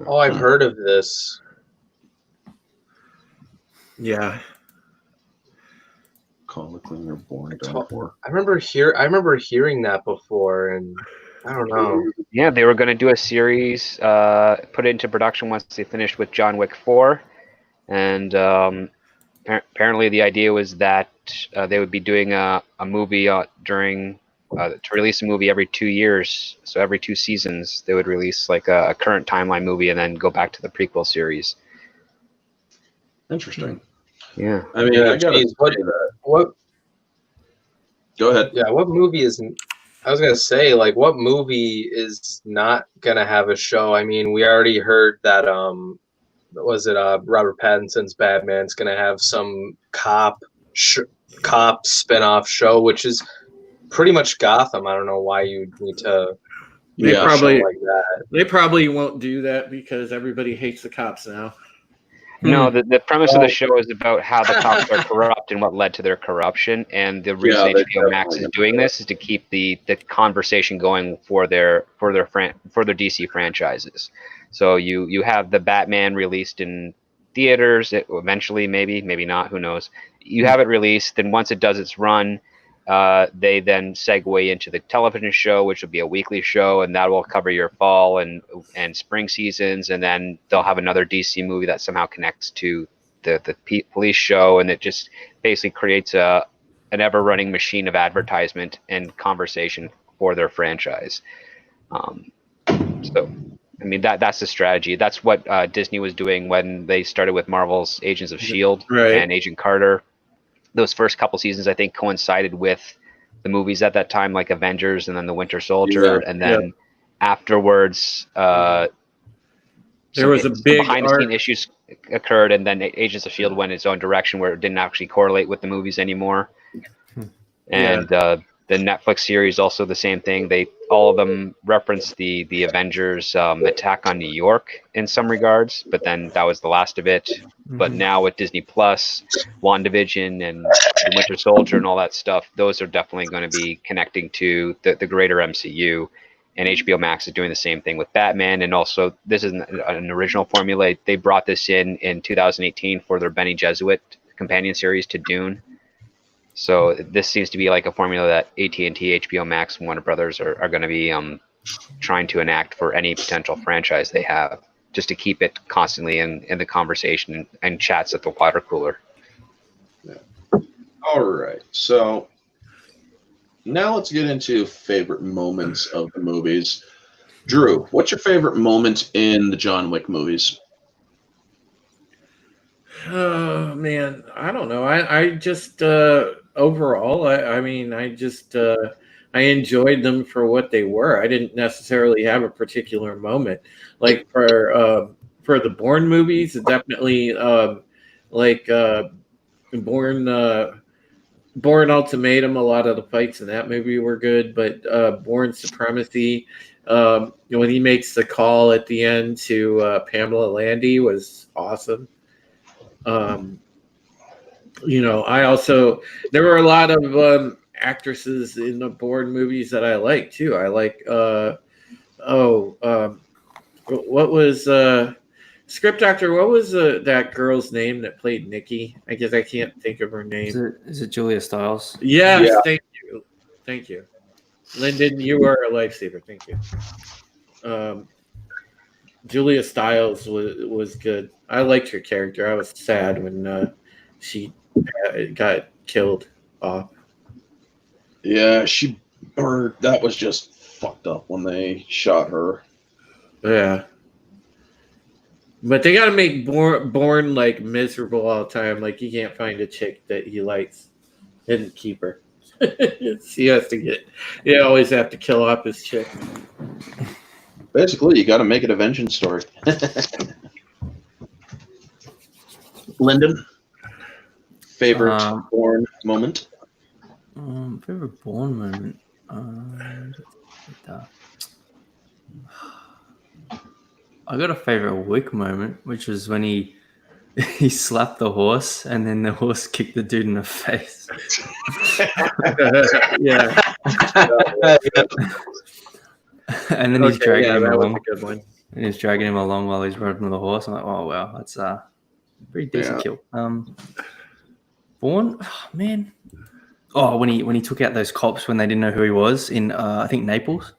Oh, I've heard of this. yeah. Call the cleaner Bourne done for. I remember hearing that before, and I don't know. Yeah, they were going to do a series, put it into production once they finished with John Wick 4, and apparently the idea was that they would be doing a movie during to release a movie every 2 years. So every 2 seasons, they would release like a current timeline movie and then go back to the prequel series. Interesting. Yeah. I mean, I gotta say that. What? Go ahead. Yeah, what movie is? I was gonna say, like, what movie is not gonna have a show? I mean, we already heard that. Robert Pattinson's Batman's gonna have some cop spinoff show, which is pretty much Gotham. I don't know why you need to. They Yeah, probably like that. They probably won't do that because everybody hates the cops now. No, the premise of the show is about how the cops are corrupt and what led to their corruption. And the reason HBO Max is doing this is to keep the conversation going for their DC franchises. So you have the Batman released in theaters eventually, maybe not, who knows. You have it released, and once it does its run, they then segue into the television show, which will be a weekly show, and that will cover your fall and spring seasons. And then they'll have another DC movie that somehow connects to the police show, and it just basically creates an ever-running machine of advertisement and conversation for their franchise. So, I mean, that's the strategy. That's what Disney was doing when they started with Marvel's Agents of S.H.I.E.L.D. and Agent Carter. Those first couple seasons, I think, coincided with the movies at that time, like Avengers and then The Winter Soldier. And then afterwards, there was a big behind-the-scenes issues occurred, and then Agents of S.H.I.E.L.D. went its own direction where it didn't actually correlate with the movies anymore. And the Netflix series, also the same thing. All of them reference the Avengers attack on New York in some regards, but then that was the last of it. But now with Disney Plus, WandaVision, and the Winter Soldier and all that stuff, those are definitely going to be connecting to the greater MCU. And HBO Max is doing the same thing with Batman. And also, this is an original formula. They brought this in 2018 for their Bene Gesserit companion series to Dune. So this seems to be like a formula that AT&T, HBO Max, and Warner Brothers are going to be trying to enact for any potential franchise they have, just to keep it constantly in the conversation and chats at the water cooler. Yeah. All right. So now let's get into favorite moments of the movies. Drew, what's your favorite moment in the John Wick movies? Oh man, I don't know. I just overall, I mean, I enjoyed them for what they were. I didn't necessarily have a particular moment. Like for the Bourne movies, definitely Bourne Ultimatum. A lot of the fights in that movie were good, but Bourne Supremacy, when he makes the call at the end to Pamela Landy, was awesome. There were a lot of actresses in the Bourne movies that I like too. I like what was script doctor? What was that girl's name that played Nikki? I guess I can't think of her name. Is it Julia Stiles? Yes, yeah. Thank you. Lyndon, you are a lifesaver. Thank you. Julia Stiles was good. I liked her character. I was sad when she got killed off. Yeah, that was just fucked up when they shot her. Yeah. But they gotta make Bourne like miserable all the time. Like he can't find a chick that he likes and keep her. He always have to kill off his chick. Basically, you got to make it a vengeance story. Lyndon, favorite Bourne moment? Favorite Bourne moment. I got a favorite Wick moment, which was when he slapped the horse and then the horse kicked the dude in the face. Yeah. And then he's dragging him that along. was a good one. And he's dragging him along while he's riding on the horse. I'm like, oh wow, that's a pretty decent kill. Bourne, man. Oh, when he took out those cops when they didn't know who he was in I think Naples.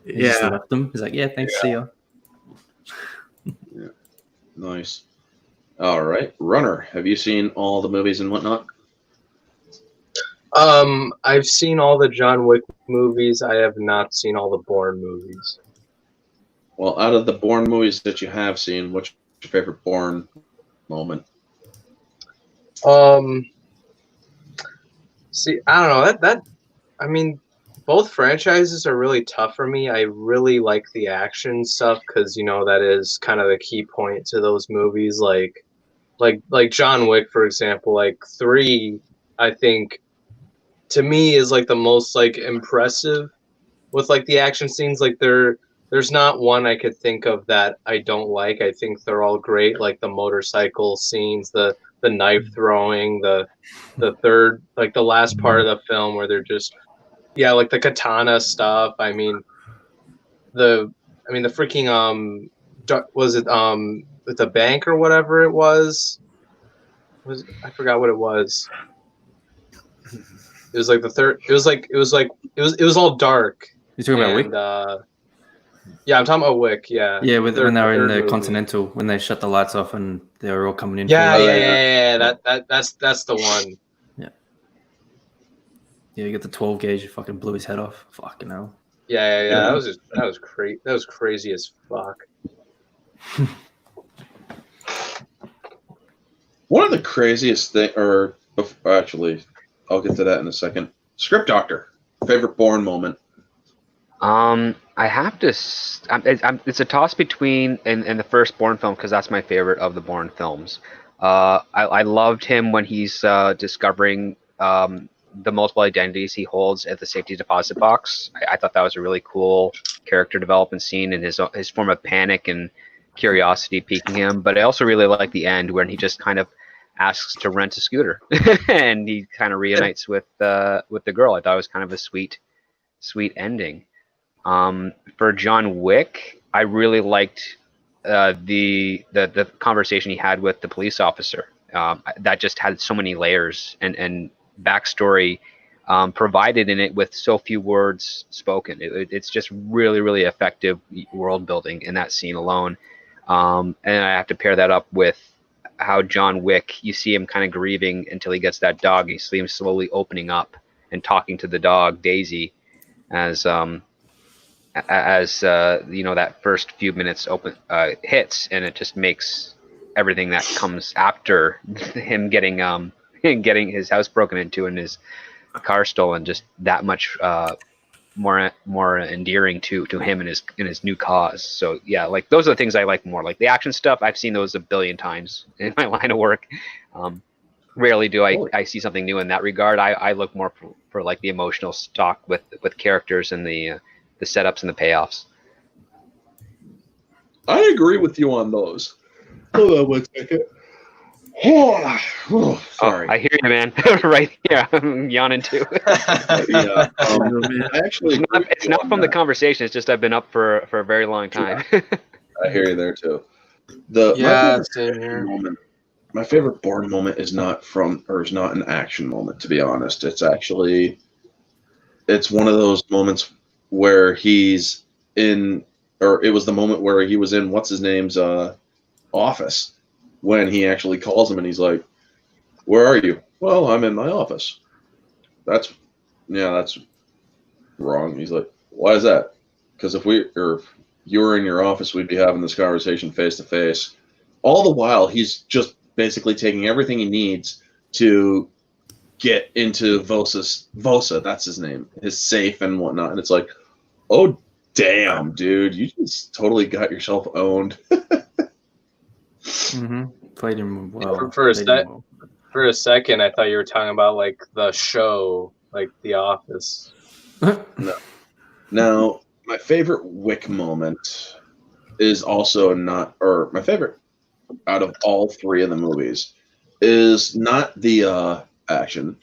He just left them. He's like, yeah, thanks, see ya. Yeah. Nice. All right, Runner. Have you seen all the movies and whatnot? I've seen all the John Wick movies. I have not seen all the Bourne movies. Well, out of the Bourne movies that you have seen, what's your favorite Bourne moment? See, I don't know. I mean, both franchises are really tough for me. I really like the action stuff because, you know, that is kind of the key point to those movies. Like John Wick, for example, like 3, I think, to me is like the most like impressive with like the action scenes. Like there's not one I could think of that I don't like. I think they're all great. Like the motorcycle scenes, the knife throwing, the third, like the last part of the film where they're just, like the katana stuff. I mean the freaking was it with the bank or whatever it was I forgot what it was. It was like the third. It was all dark. You talking about Wick? Yeah, I'm talking about Wick. Yeah. Yeah, when they were in the Continental, when they shut the lights off and they were all coming in. Yeah. That's the one. Yeah. Yeah, you got the 12 gauge. You fucking blew his head off. Fucking hell. Yeah. That was crazy. That was crazy as fuck. One of the craziest thing, or actually, I'll get to that in a second. Script Doctor, favorite Bourne moment. I have to. It's a toss between in the first Bourne film because that's my favorite of the Bourne films. I loved him when he's discovering the multiple identities he holds at the safety deposit box. I thought that was a really cool character development scene, and his form of panic and curiosity piquing him. But I also really like the end when he just kind of asks to rent a scooter and he kind of reunites with the girl. I thought it was kind of a sweet ending. For John Wick, I really liked the conversation he had with the police officer. That just had so many layers and backstory provided in it with so few words spoken. It's just really, really effective world building in that scene alone. And I have to pair that up with how John Wick, you see him kind of grieving until he gets that dog. You see him slowly opening up and talking to the dog Daisy as you know, that first few minutes hits, and it just makes everything that comes after him getting his house broken into and his car stolen just that much more endearing to him and his new cause. So yeah, like those are the things I like more. Like the action stuff, I've seen those a billion times in my line of work. Rarely do I see something new in that regard. I look more for like the emotional stock with characters and the setups and the payoffs. I agree with you on those. Hold on one second. Sorry. I hear you, man. Right here, I'm yawning too. Yeah, I actually it's not from the conversation. It's just I've been up for a very long time. I hear you there too. My favorite Bourne moment is not an action moment, to be honest. It's one of those moments where it was the moment where he was in what's his name's office when he actually calls him and he's like, "Where are you?" "Well, I'm in my office." That's wrong. He's like, "Why is that?" "Because if you were in your office, we'd be having this conversation face to face." All the while, he's just basically taking everything he needs to get into Vosa, that's his name, his safe and whatnot. And it's like, oh, damn, dude, you just totally got yourself owned. Played him well. For a Played him well. For a second, I thought you were talking about like the show, like The Office. No. Now, my favorite Wick moment is also not, or my favorite out of all three of the movies is not the action.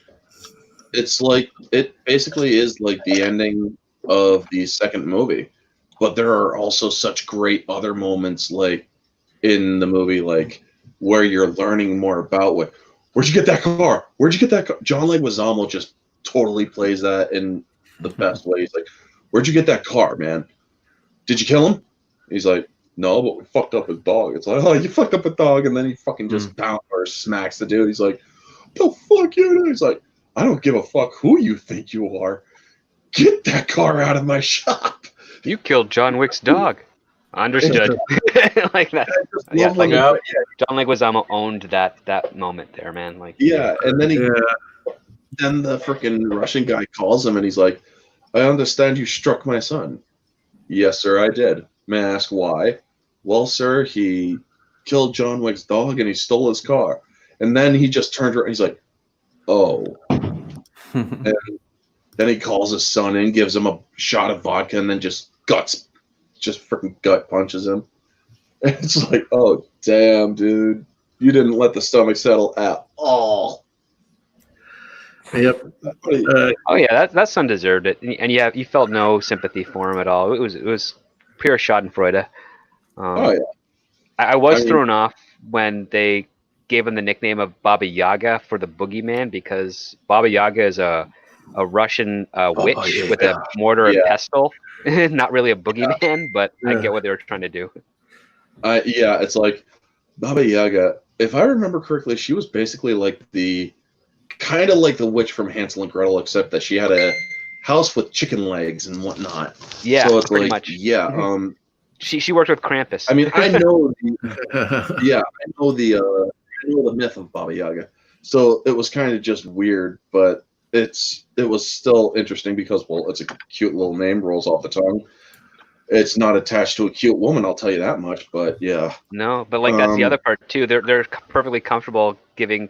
It's like, it basically is like the ending of the second movie, but there are also such great other moments like in the movie, like where you're learning more about what, where'd you get that car? Where'd you get that car? John Leguizamo just totally plays that in the best way. He's like, where'd you get that car, man? Did you kill him? He's like, no, but we fucked up his dog. It's like, oh, you fucked up a dog, and then he fucking just bounces or smacks the dude. He's like, the fuck you do? He's like, I don't give a fuck who you think you are. Get that car out of my shop. You killed John Wick's dog. Understood. Like that. Yeah, like John Leguizamo owned that moment there, man. Like and then then the freaking Russian guy calls him and he's like, I understand you struck my son. Yes, sir, I did. May I ask why? Well, sir, he killed John Wick's dog and he stole his car. And then he just turned around and he's like, oh. And then he calls his son in, gives him a shot of vodka, and then just freaking gut punches him. And it's like, oh, damn, dude. You didn't let the stomach settle at all. Yep. Oh yeah, that son deserved it, and yeah, you felt no sympathy for him at all. It was pure Schadenfreude. I was thrown off when they gave him the nickname of Baba Yaga for the boogeyman, because Baba Yaga is a Russian witch with a mortar and pestle. Not really a boogeyman, but I get what they were trying to do. It's like Baba Yaga. If I remember correctly, she was basically like kind of like the witch from Hansel and Gretel, except that she had a house with chicken legs and whatnot. Yeah, so it's pretty like, much. Yeah. She worked with Krampus. I mean, I know the myth of Baba Yaga. So it was kind of just weird, but it was still interesting because, well, it's a cute little name, rolls off the tongue. It's not attached to a cute woman, I'll tell you that much. But yeah, no, but like that's the other part too. They're perfectly comfortable giving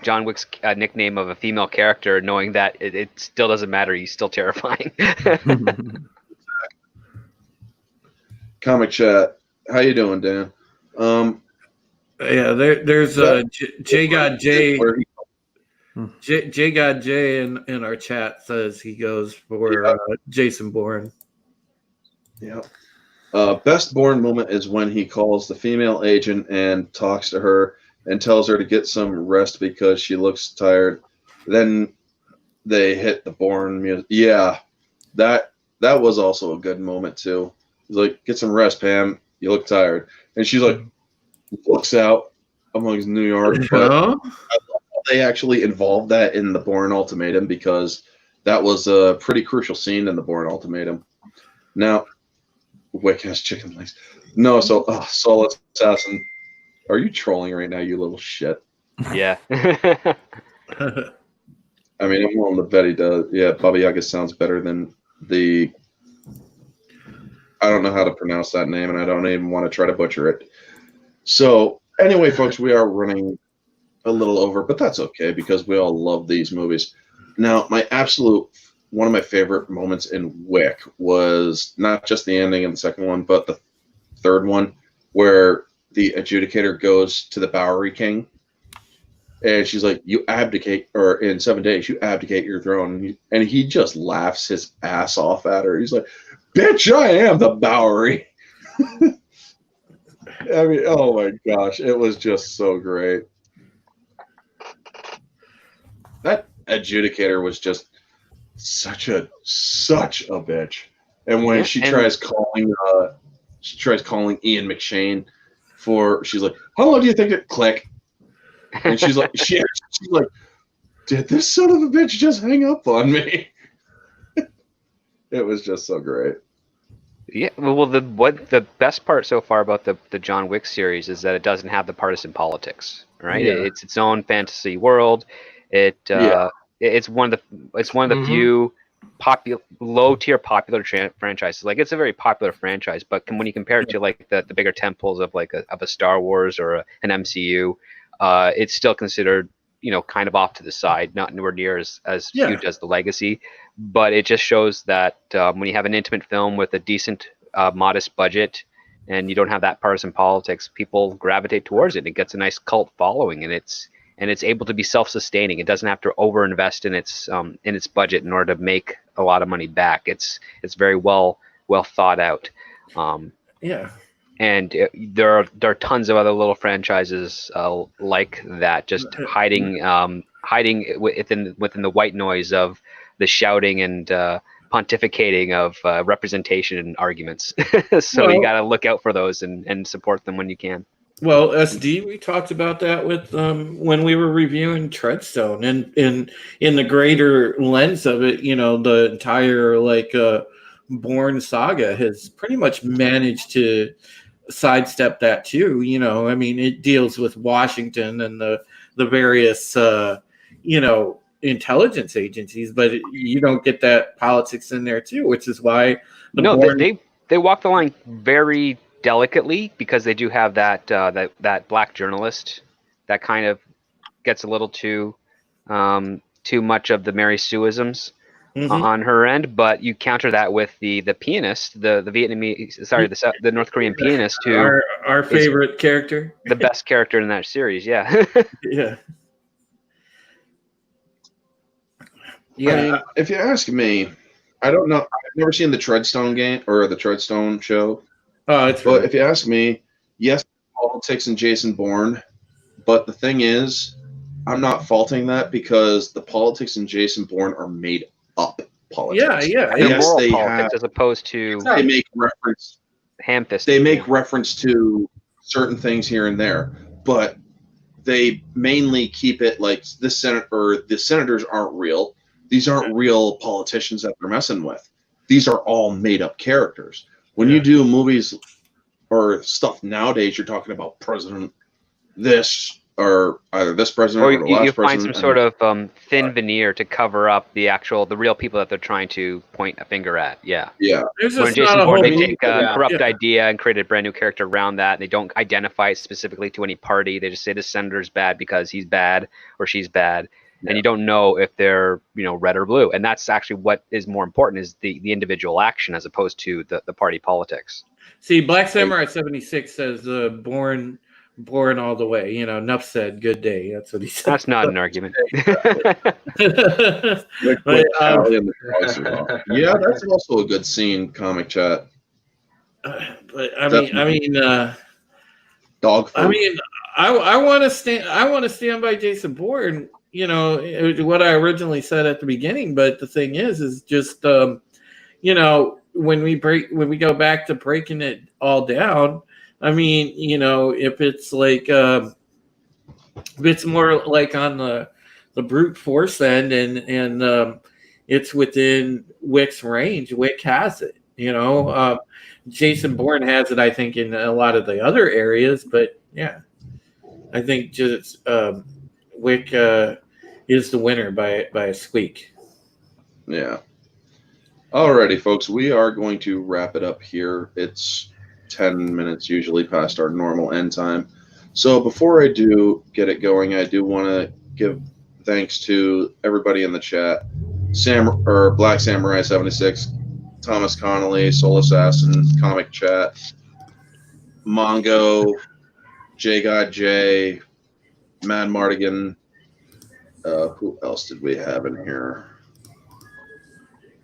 John Wick's nickname of a female character, knowing that it still doesn't matter. He's still terrifying. Comic chat, how you doing, Dan? There's J God J. J God J in our chat says he goes for Jason Bourne. Yeah. Best Bourne moment is when he calls the female agent and talks to her and tells her to get some rest because she looks tired. Then they hit the Bourne music. Yeah, that was also a good moment too. He's like, get some rest, Pam. You look tired. And she's like, looks out amongst New York. But they actually involved that in the Bourne Ultimatum because that was a pretty crucial scene in the Bourne Ultimatum. Now, Wick has chicken legs. No, so Solid Assassin, are you trolling right now, you little shit? Yeah. I mean, I'm willing to bet he does. Yeah, Baba Yaga sounds better than I don't know how to pronounce that name, and I don't even want to try to butcher it. So, anyway, folks, we are running a little over, but that's okay because we all love these movies. Now, one of my favorite moments in Wick was not just the ending of the second one, but the third one, where the adjudicator goes to the Bowery King, and she's like, "You abdicate, or in 7 days, you abdicate your throne," and he just laughs his ass off at her. He's like, "Bitch, I am the Bowery." I mean, oh my gosh, it was just so great. That adjudicator was just such a bitch. And when she tries calling Ian McShane she's like, how long do you think it click? And she's like, she's like, did this son of a bitch just hang up on me? It was just so great. Yeah, well, the best part so far about the John Wick series is that it doesn't have the partisan politics, right? Yeah. It's its own fantasy world. It's one of the few low tier popular franchises. Like, it's a very popular franchise, but when you compare it to like the bigger temples of like a Star Wars or an MCU, it's still considered, kind of off to the side, not nowhere near as huge as the legacy. But it just shows that when you have an intimate film with a decent, modest budget, and you don't have that partisan politics, people gravitate towards it. It gets a nice cult following, and it's able to be self-sustaining. It doesn't have to overinvest in its budget in order to make a lot of money back. It's very well thought out. And there are tons of other little franchises like that, just hiding within the white noise of the shouting and pontificating of representation and arguments. So you got to look out for those and support them when you can. Well, SD, we talked about that with when we were reviewing Treadstone, and in the greater lens of it, the entire Bourne saga has pretty much managed to sidestep that too. I mean, it deals with Washington and the various intelligence agencies, but you don't get that politics in there too, which is why Bourne... they walk the line very delicately, because they do have that black journalist that kind of gets a little too much of the Mary Sue-isms on her end, but you counter that with the pianist, the North Korean pianist, who our favorite character, the best character in that series. Yeah. I mean, if you ask me, I don't know. I've never seen the Treadstone game or the Treadstone show. But if you ask me, yes, politics and Jason Bourne, but the thing is, I'm not faulting that, because the politics in Jason Bourne are made up politics. They're moral politics, as opposed to they make reference ham-fisted. They make reference to certain things here and there, but they mainly keep it like the senators aren't real. These aren't real politicians that they're messing with. These are all made up characters. When you do movies or stuff nadays, you're talking about president this, or either this president or the last president. You find some sort of thin veneer to cover up the real people that they're trying to point a finger at. Yeah. When Jason Bourne, they take a corrupt idea and create a brand new character around that, and they don't identify it specifically to any party. They just say the senator's bad because he's bad or she's bad. And you don't know if they're, red or blue. And that's actually what is more important, is the individual action as opposed to the party politics. See, Black Samurai 76 says Bourne all the way. Enough said, good day. That's what he said. That's not an argument. Yeah, that's also a good scene, comic chat. But I mean, dog food. I mean, I want to stand by Jason Bourne. What I originally said at the beginning, but the thing is just when we go back to breaking it all down, I mean, if it's like if it's more like on the brute force end, and it's within Wick's range, Wick has it. Jason Bourne has it, I think, in a lot of the other areas, but yeah, I think just Wick is the winner by a squeak. Yeah. Alrighty, folks, we are going to wrap it up here. It's 10 minutes usually past our normal end time. So before I do get it going, I do want to give thanks to everybody in the chat. Black Samurai 76, Thomas Connolly, Soul Assassin, Comic Chat, Mongo, J God J, Mad Mardigan. Who else did we have in here?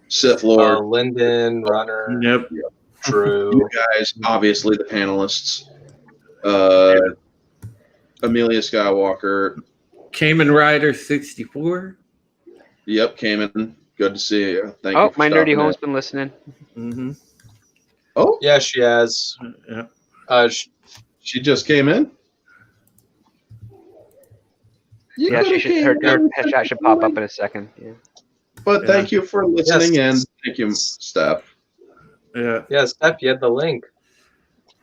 Sith Lord, Lyndon, Runner. Yep. Drew. You guys, obviously the panelists. Amelia Skywalker. Cayman Rider 64. Yep, Cayman. Good to see you. Thank you. Oh, my nerdy home's been listening. Mm-hmm. Oh, yeah, she has. Yeah. She just came in. Yeah, her chat should pop up in a second. Yeah. But thank you for listening in. Thank you, Steph. Yeah, Steph, you had the link.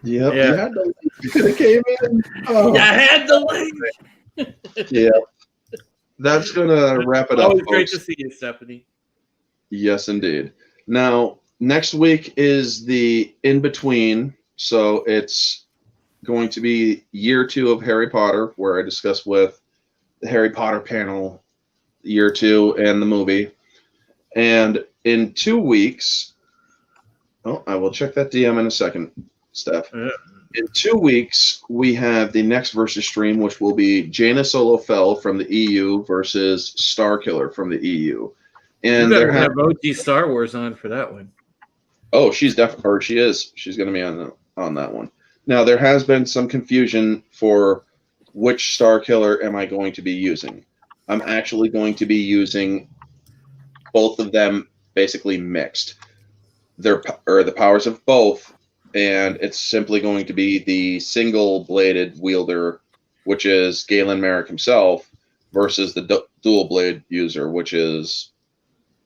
Yep, Yeah. you had the link. You could have came in. Oh. I had the link. Yeah. That's going to wrap it up, Always folks. great to see you, Stephanie. Yes, indeed. Now, next week is the in-between, so it's going to be year 2 of Harry Potter, where I discuss with the Harry Potter panel year 2 and the movie. And in 2 weeks, I will check that DM in a second, Steph. Yeah. In 2 weeks, we have the next versus stream, which will be Jaina Solofell from the EU versus Starkiller from the EU. And You better have OG Star Wars on for that one. Oh, she's definitely, or she is. She's going to be on that one. Now, there has been some confusion for which Star Killer am I going to be using. I'm actually going to be using both of them basically mixed. They're the powers of both, and it's simply going to be the single-bladed wielder, which is Galen Merrick himself, versus the dual-blade user, which is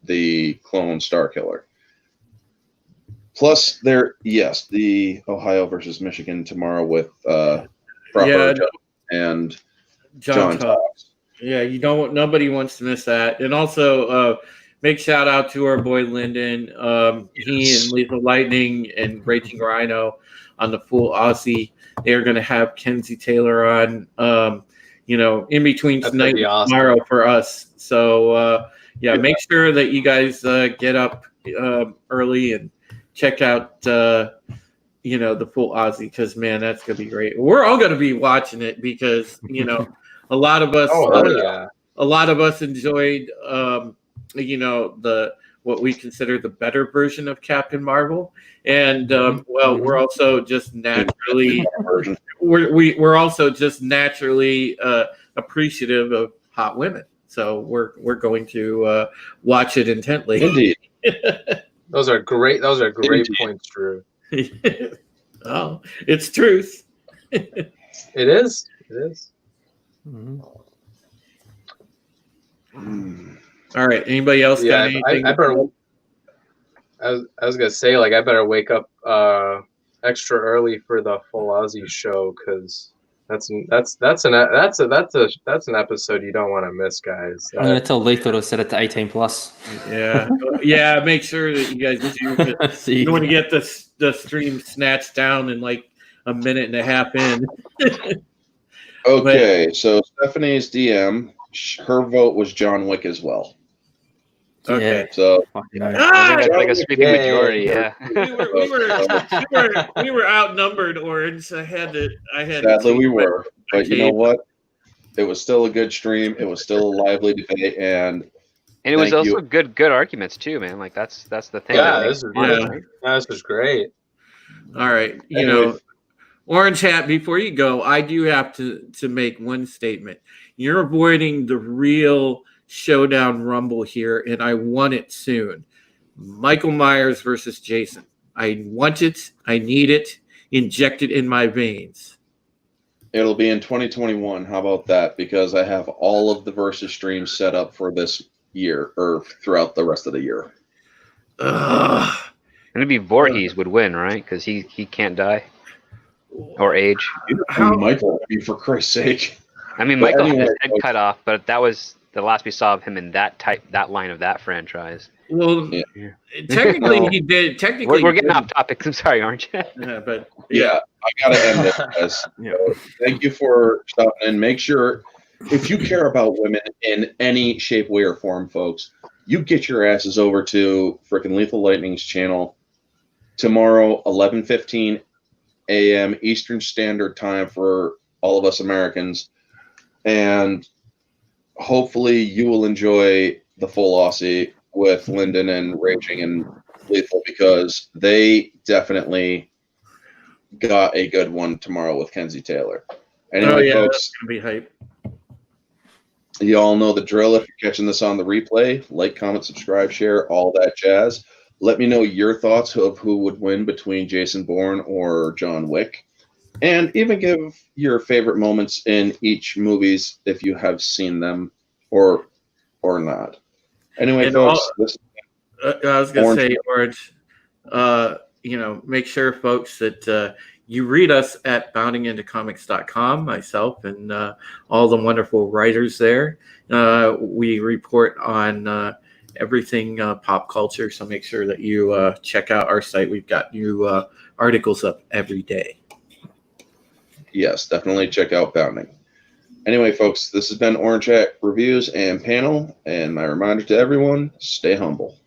the clone Star Killer. Plus, the Ohio versus Michigan tomorrow with Proper and John Talks. Yeah, nobody wants to miss that. And also, big shout out to our boy Lyndon. He and Lethal Lightning and Raging Rhino on the full Aussie. They're going to have Kenzie Taylor on, in between tonight and tomorrow for us. So, make sure that you guys get up early and check out, the full Aussie, because, man, that's going to be great. We're all going to be watching it because, a lot of us, a lot of us enjoyed, what we consider the better version of Captain Marvel, and we're also just naturally we're also just naturally appreciative of hot women. So we're going to watch it intently. Indeed. Those are great points, Drew. Oh, it's truth. It is. Mm-hmm. All right. Anybody else got anything? I was gonna say, I better wake up extra early for the full Aussie show, because that's an episode you don't want to miss, guys. I'm gonna tell Lethal to set it to 18+. Yeah. Make sure that you guys do. You want to get the stream snatched down in like a minute and a half in. Okay, so Stephanie's DM, her vote was John Wick as well. Okay, so that's like a sweeping majority. Yeah, we were outnumbered, Orange. Sadly, we were, but you know what? It was still a good stream. It was still a lively debate, and it was also good arguments too, man. Like that's the thing. Yeah, this was great. All right, Orange Hat, before you go, I do have to make one statement. You're avoiding the real showdown rumble here, and I want it soon. Michael Myers versus Jason. I want it. I need it. Inject it in my veins. It'll be in 2021. How about that? Because I have all of the versus streams set up for this year, or throughout the rest of the year. And it'd be Voorhees would win, right? Because he can't die or age. Michael, for Christ's sake. I mean, Michael had his head cut off, but that was the last we saw of him in that line of that franchise. Well, technically he did. Technically, we're getting off topic. I'm sorry, aren't you? But I gotta end this, guys. Thank you for stopping in. Make sure, if you care about women in any shape, way, or form, folks, you get your asses over to frickin' Lethal Lightning's channel tomorrow, 11:15 a.m. Eastern Standard Time for all of us Americans, and hopefully you will enjoy the full Aussie with Lyndon and Raging and Lethal, because they definitely got a good one tomorrow with Kenzie Taylor. Anyway, folks, that's gonna be hype. You all know the drill. If you're catching this on the replay, like, comment, subscribe, share, all that jazz. Let me know your thoughts of who would win between Jason Bourne or John Wick. And even give your favorite moments in each movies if you have seen them or not. Anyway, And folks, I was going to say, Orange, make sure, folks, that you read us at boundingintocomics.com, myself and all the wonderful writers there. We report on everything pop culture. So make sure that you check out our site. We've got new articles up every day. Yes, definitely check out Bounding. Anyway, folks, this has been Orange Hat Reviews and Panel, and my reminder to everyone, stay humble.